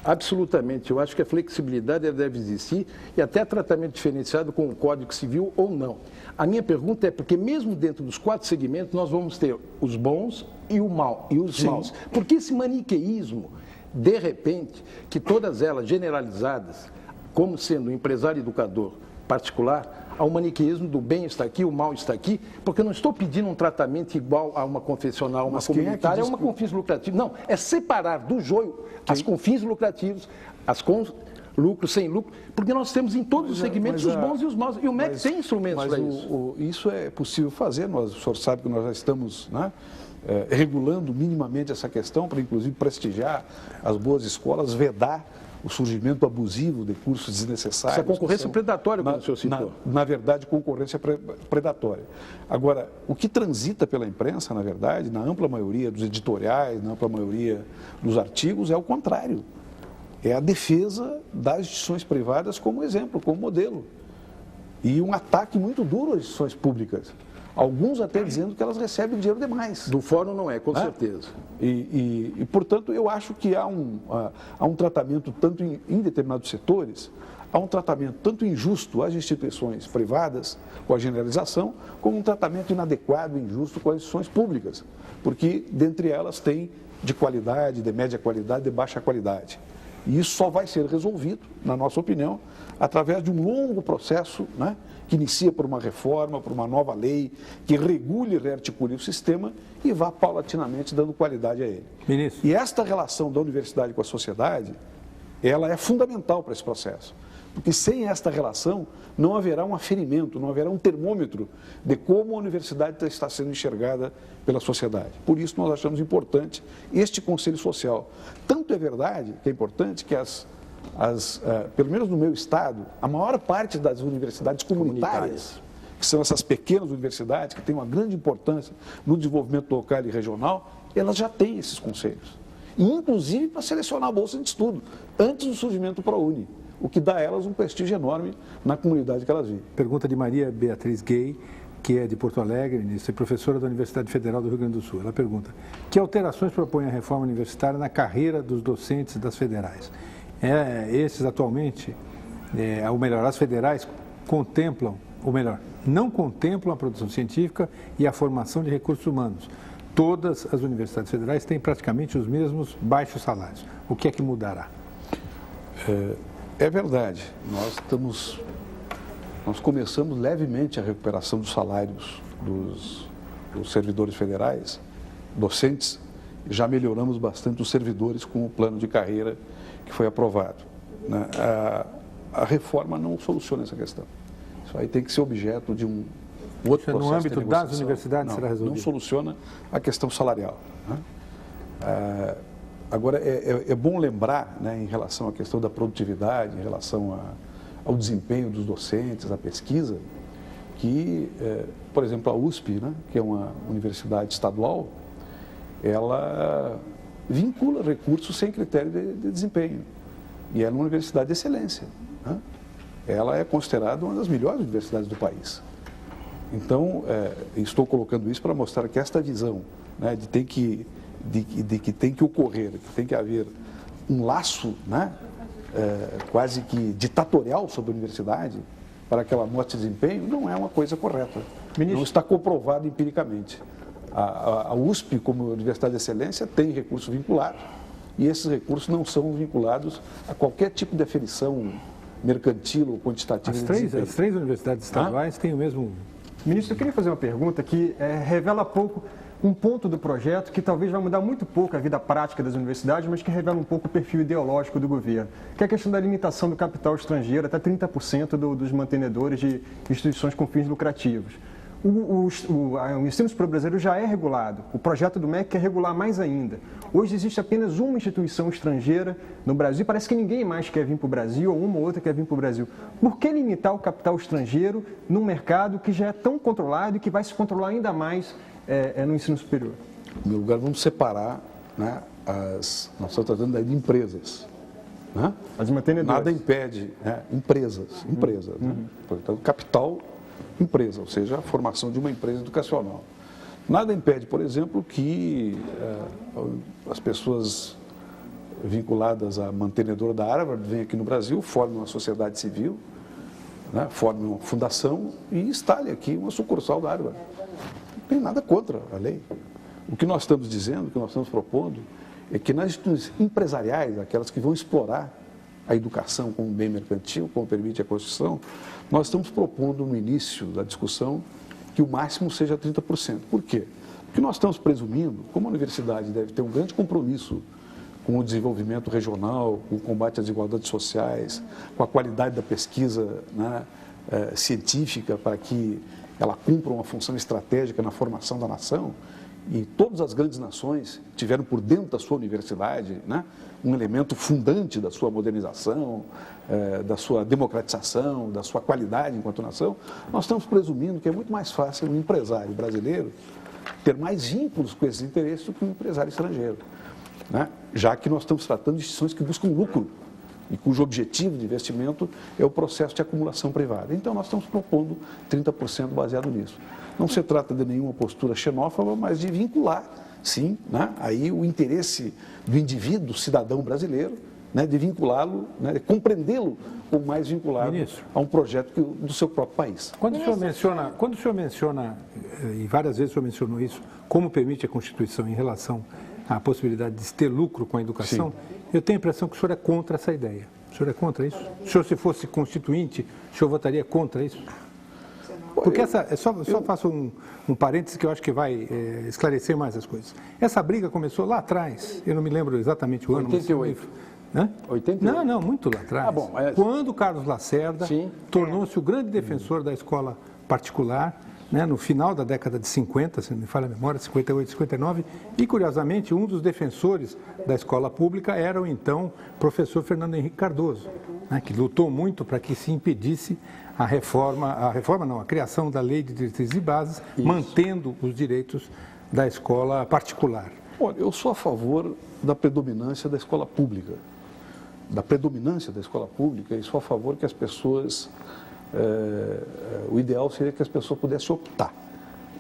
Absolutamente. Eu acho que a flexibilidade deve existir e até tratamento diferenciado com o Código Civil ou não. A minha pergunta é porque mesmo dentro dos 4 segmentos nós vamos ter os bons e o mal, e os maus. Porque esse maniqueísmo, de repente, que todas elas generalizadas, como sendo empresário educador particular, ao maniqueísmo do bem está aqui, o mal está aqui, porque eu não estou pedindo um tratamento igual a uma confessional, uma comunitária, uma com fins lucrativos. Não, é separar do joio as com fins lucrativos, as com lucro, sem lucro, porque nós temos em todos os segmentos os bons e os maus, e o MEC tem instrumentos para isso. Isso é possível fazer, o senhor sabe que nós já estamos, né, regulando minimamente essa questão, para inclusive prestigiar as boas escolas, vedar o surgimento abusivo de cursos desnecessários. Essa concorrência predatória, como o senhor citou. Na verdade, concorrência predatória. Agora, o que transita pela imprensa, na verdade, na ampla maioria dos editoriais, na ampla maioria dos artigos, é o contrário. É a defesa das instituições privadas como exemplo, como modelo. E um ataque muito duro às instituições públicas. Alguns até dizendo que elas recebem dinheiro demais. Do fórum não é, com certeza. E, portanto, eu acho que há um tratamento, tanto em determinados setores, há um tratamento tanto injusto às instituições privadas, com a generalização, como um tratamento inadequado e injusto com as instituições públicas, porque dentre elas tem de qualidade, de média qualidade, de baixa qualidade. E isso só vai ser resolvido, na nossa opinião, através de um longo processo, né, que inicia por uma reforma, por uma nova lei, que regule e rearticule o sistema e vá paulatinamente dando qualidade a ele. Ministro. E esta relação da universidade com a sociedade, ela é fundamental para esse processo. Porque sem esta relação não haverá um aferimento, não haverá um termômetro de como a universidade está sendo enxergada pela sociedade. Por isso nós achamos importante este Conselho Social. Tanto é verdade que é importante que pelo menos no meu estado, a maior parte das universidades comunitárias, que são essas pequenas universidades, que têm uma grande importância no desenvolvimento local e regional, elas já têm esses conselhos. E, inclusive, para selecionar a bolsa de estudo, antes do surgimento do ProUni, o que dá a elas um prestígio enorme na comunidade que elas vivem. Pergunta de Maria Beatriz Gay, que é de Porto Alegre, ministra, e professora da Universidade Federal do Rio Grande do Sul. Ela pergunta: que alterações propõe a reforma universitária na carreira dos docentes das federais? Esses atualmente, ou melhor, as federais contemplam, ou melhor, não contemplam a produção científica e a formação de recursos humanos. Todas as universidades federais têm praticamente os mesmos baixos salários. O que é que mudará? É verdade. Nós começamos levemente a recuperação dos salários dos servidores federais, docentes, já melhoramos bastante os servidores com o plano de carreira que foi aprovado. A reforma não soluciona essa questão. Isso aí tem que ser objeto de um outro processo. No âmbito das universidades será resolvido? Não soluciona a questão salarial. Agora, é bom lembrar, né, em relação à questão da produtividade, em relação ao desempenho dos docentes, à pesquisa, que, por exemplo, a USP, né, que é uma universidade estadual, ela vincula recursos sem critério de desempenho. E ela é uma universidade de excelência. Né? Ela é considerada uma das melhores universidades do país. Então, estou colocando isso para mostrar que esta visão, né, de que tem que ocorrer, que tem que haver um laço, né, quase que ditatorial sobre a universidade, para que ela mostre desempenho, não é uma coisa correta. Não está comprovado empiricamente. A USP, como Universidade de Excelência, tem recursos vinculados e esses recursos não são vinculados a qualquer tipo de aferição mercantil ou quantitativa. As três universidades estaduais têm o mesmo... Ministro, eu queria fazer uma pergunta que revela pouco um ponto do projeto que talvez vai mudar muito pouco a vida prática das universidades, mas que revela um pouco o perfil ideológico do governo, que é a questão da limitação do capital estrangeiro até 30% dos mantenedores de instituições com fins lucrativos. O ensino superior brasileiro já é regulado. O projeto do MEC quer regular mais ainda. Hoje existe apenas uma instituição estrangeira no Brasil. Parece que ninguém mais quer vir para o Brasil, ou uma ou outra quer vir para o Brasil. Por que limitar o capital estrangeiro num mercado que já é tão controlado e que vai se controlar ainda mais no ensino superior? Em primeiro lugar, vamos separar, né, nós estamos tratando daí de empresas. Né? As mantenedoras. Nada impede, né, empresas. Né? Portanto, capital, empresa, ou seja, a formação de uma empresa educacional. Nada impede, por exemplo, que as pessoas vinculadas à mantenedora da Harvard venham aqui no Brasil, formem uma sociedade civil, né, formem uma fundação e instalem aqui uma sucursal da Harvard. Não tem nada contra a lei. O que nós estamos dizendo, o que nós estamos propondo, é que nas instituições empresariais, aquelas que vão explorar a educação como bem mercantil, como permite a Constituição, nós estamos propondo no início da discussão que o máximo seja 30%. Por quê? Porque nós estamos presumindo, como a universidade deve ter um grande compromisso com o desenvolvimento regional, com o combate às desigualdades sociais, com a qualidade da pesquisa, né, científica, para que ela cumpra uma função estratégica na formação da nação, e todas as grandes nações tiveram por dentro da sua universidade, né, um elemento fundante da sua modernização, da sua democratização, da sua qualidade enquanto nação. Nós estamos presumindo que é muito mais fácil um empresário brasileiro ter mais vínculos com esses interesses do que um empresário estrangeiro, né, já que nós estamos tratando de instituições que buscam lucro e cujo objetivo de investimento é o processo de acumulação privada. Então, nós estamos propondo 30% baseado nisso. Não se trata de nenhuma postura xenófoba, mas de vincular, sim, né, aí o interesse do indivíduo, cidadão brasileiro, né, de vinculá-lo, né, de compreendê-lo como mais vinculado a um projeto do seu próprio país. Quando o senhor menciona, e várias vezes o senhor mencionou isso, como permite a Constituição em relação à possibilidade de ter lucro com a educação, sim, eu tenho a impressão que o senhor é contra essa ideia. O senhor é contra isso? O senhor, se fosse constituinte, o senhor votaria contra isso? Porque só faço um parêntese que eu acho que vai esclarecer mais as coisas. Essa briga começou lá atrás, eu não me lembro exatamente o ano. 88. Né? 88. Não, muito lá atrás. Bom, quando Carlos Lacerda tornou-se o grande defensor da escola particular, né, no final da década de 50, se não me falha a memória, 58, 59, e curiosamente um dos defensores da escola pública era o então professor Fernando Henrique Cardoso, né, que lutou muito para que se impedisse a criação da Lei de Diretrizes e Bases, mantendo os direitos da escola particular. Olha, eu sou a favor da predominância da escola pública. E sou a favor que as pessoas... o ideal seria que as pessoas pudessem optar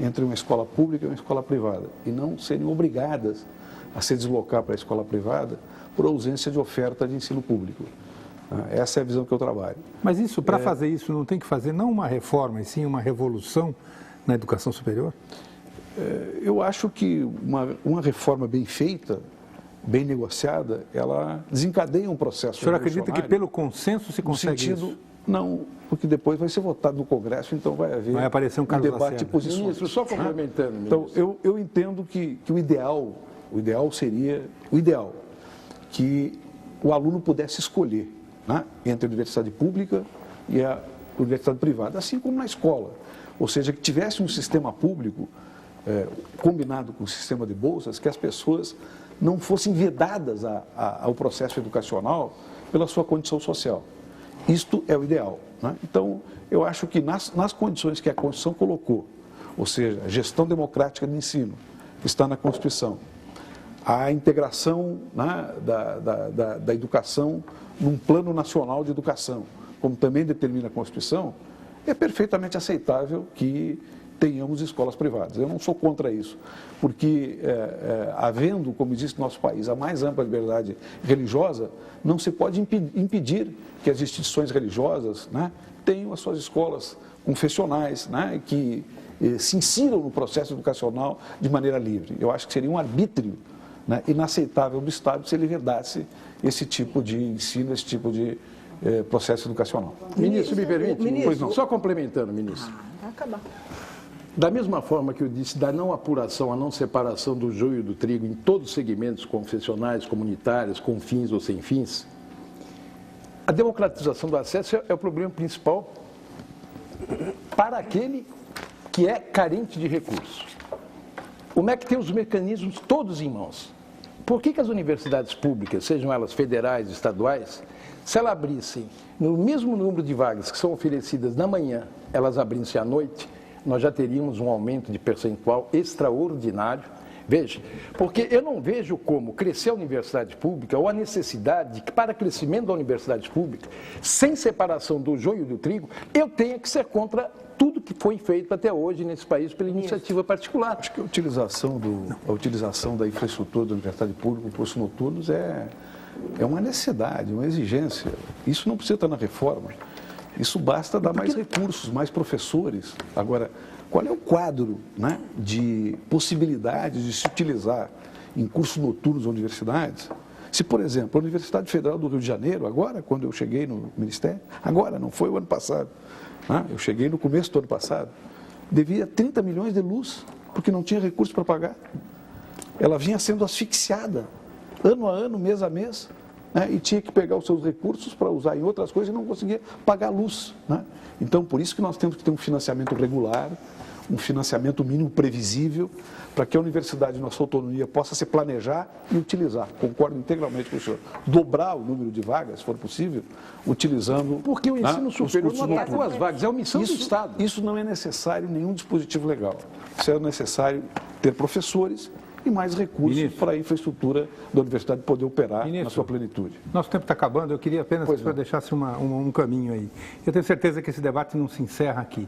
entre uma escola pública e uma escola privada e não serem obrigadas a se deslocar para a escola privada por ausência de oferta de ensino público. Essa é a visão que eu trabalho. Mas isso, para fazer isso, não tem que fazer não uma reforma, e sim uma revolução na educação superior? Eu acho que uma reforma bem feita, bem negociada, ela desencadeia um processo. O senhor acredita que pelo consenso se consegue isso? Não, porque depois vai ser votado no Congresso, então vai aparecer um debate de posições. Ministro, só complementando. Ministro. Então, eu entendo que o ideal seria que o aluno pudesse escolher, né, entre a universidade pública e a universidade privada, assim como na escola. Ou seja, que tivesse um sistema público combinado com o sistema de bolsas, que as pessoas não fossem vedadas ao processo educacional pela sua condição social. Isto é o ideal, né? Então, eu acho que nas condições que a Constituição colocou, ou seja, a gestão democrática do ensino, que está na Constituição, a integração, né, da educação num plano nacional de educação, como também determina a Constituição, é perfeitamente aceitável que tenhamos escolas privadas. Eu não sou contra isso, porque havendo, como existe no nosso país, a mais ampla liberdade religiosa, não se pode impedir que as instituições religiosas, né, tenham as suas escolas confessionais, né, que se insiram no processo educacional de maneira livre. Eu acho que seria um arbítrio, né, inaceitável do Estado se ele vedasse esse tipo de ensino, esse tipo de processo educacional. Ministro, me permite? Ministro, só complementando, ministro. Vai acabar. Da mesma forma que eu disse, da não apuração, a não separação do joio e do trigo em todos os segmentos confessionais, comunitários, com fins ou sem fins, a democratização do acesso é o problema principal para aquele que é carente de recursos. O MEC tem os mecanismos todos em mãos. Por que as universidades públicas, sejam elas federais, estaduais, se elas abrissem no mesmo número de vagas que são oferecidas na manhã, elas abrissem à noite, nós já teríamos um aumento de percentual extraordinário. Veja, porque eu não vejo como crescer a universidade pública ou a necessidade de que, para crescimento da universidade pública, sem separação do joio e do trigo, eu tenha que ser contra tudo que foi feito até hoje nesse país pela iniciativa particular. Acho que a utilização da infraestrutura da universidade pública, cursos noturnos, é uma necessidade, uma exigência. Isso não precisa estar na reforma. Isso basta dar mais recursos, mais professores. Agora, qual é o quadro, né, de possibilidades de se utilizar em cursos noturnos das universidades? Se, por exemplo, a Universidade Federal do Rio de Janeiro, agora, quando eu cheguei no Ministério, agora, não foi o ano passado, né, eu cheguei no começo do ano passado, devia 30 milhões de luz, porque não tinha recurso para pagar. Ela vinha sendo asfixiada, ano a ano, mês a mês, né, e tinha que pegar os seus recursos para usar em outras coisas e não conseguia pagar a luz, né? Então, por isso que nós temos que ter um financiamento regular, um financiamento mínimo previsível, para que a universidade, na sua autonomia, possa se planejar e utilizar. Concordo integralmente com o senhor. Dobrar o número de vagas, se for possível, utilizando... Porque o ensino superior não é 2 vagas, é uma missão do Estado. Isso não é necessário nenhum dispositivo legal. Isso é necessário ter professores e mais recursos para a infraestrutura da universidade poder operar na sua plenitude. Nosso tempo está acabando, eu queria apenas que o senhor deixasse um caminho aí. Eu tenho certeza que esse debate não se encerra aqui.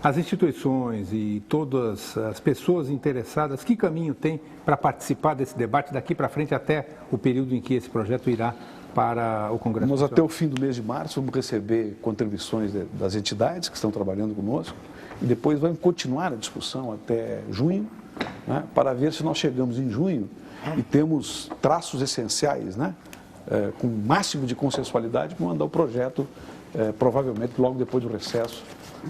As instituições e todas as pessoas interessadas, que caminho tem para participar desse debate daqui para frente até o período em que esse projeto irá para o Congresso Nós, Nacional? até o fim do mês de março, vamos receber contribuições das entidades que estão trabalhando conosco e depois vamos continuar a discussão até junho, né, para ver se nós chegamos em junho e temos traços essenciais, né, com o máximo de consensualidade para mandar o projeto, provavelmente logo depois do recesso,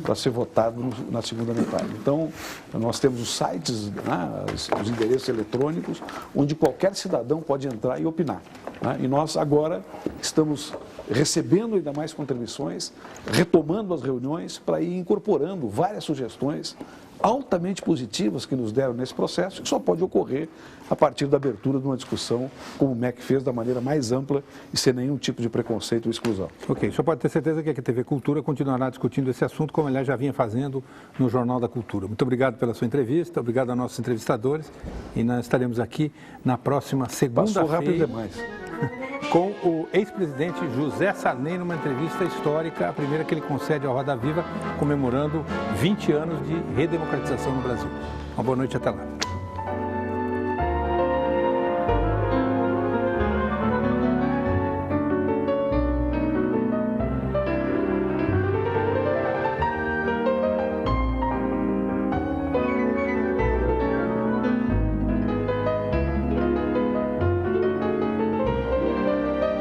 para ser votado na segunda metade. Então, nós temos os sites, né, os endereços eletrônicos, onde qualquer cidadão pode entrar e opinar, né? E nós agora estamos recebendo ainda mais contribuições, retomando as reuniões para ir incorporando várias sugestões altamente positivas que nos deram nesse processo, que só pode ocorrer a partir da abertura de uma discussão, como o MEC fez, da maneira mais ampla e sem nenhum tipo de preconceito ou exclusão. Ok, o senhor pode ter certeza que a TV Cultura continuará discutindo esse assunto, como aliás já vinha fazendo no Jornal da Cultura. Muito obrigado pela sua entrevista, obrigado a nossos entrevistadores e nós estaremos aqui na próxima segunda-feira. Passou rápido demais. Com o ex-presidente José Sarney, numa entrevista histórica, a primeira que ele concede ao Roda Viva, comemorando 20 anos de redemocratização no Brasil. Uma boa noite, até lá.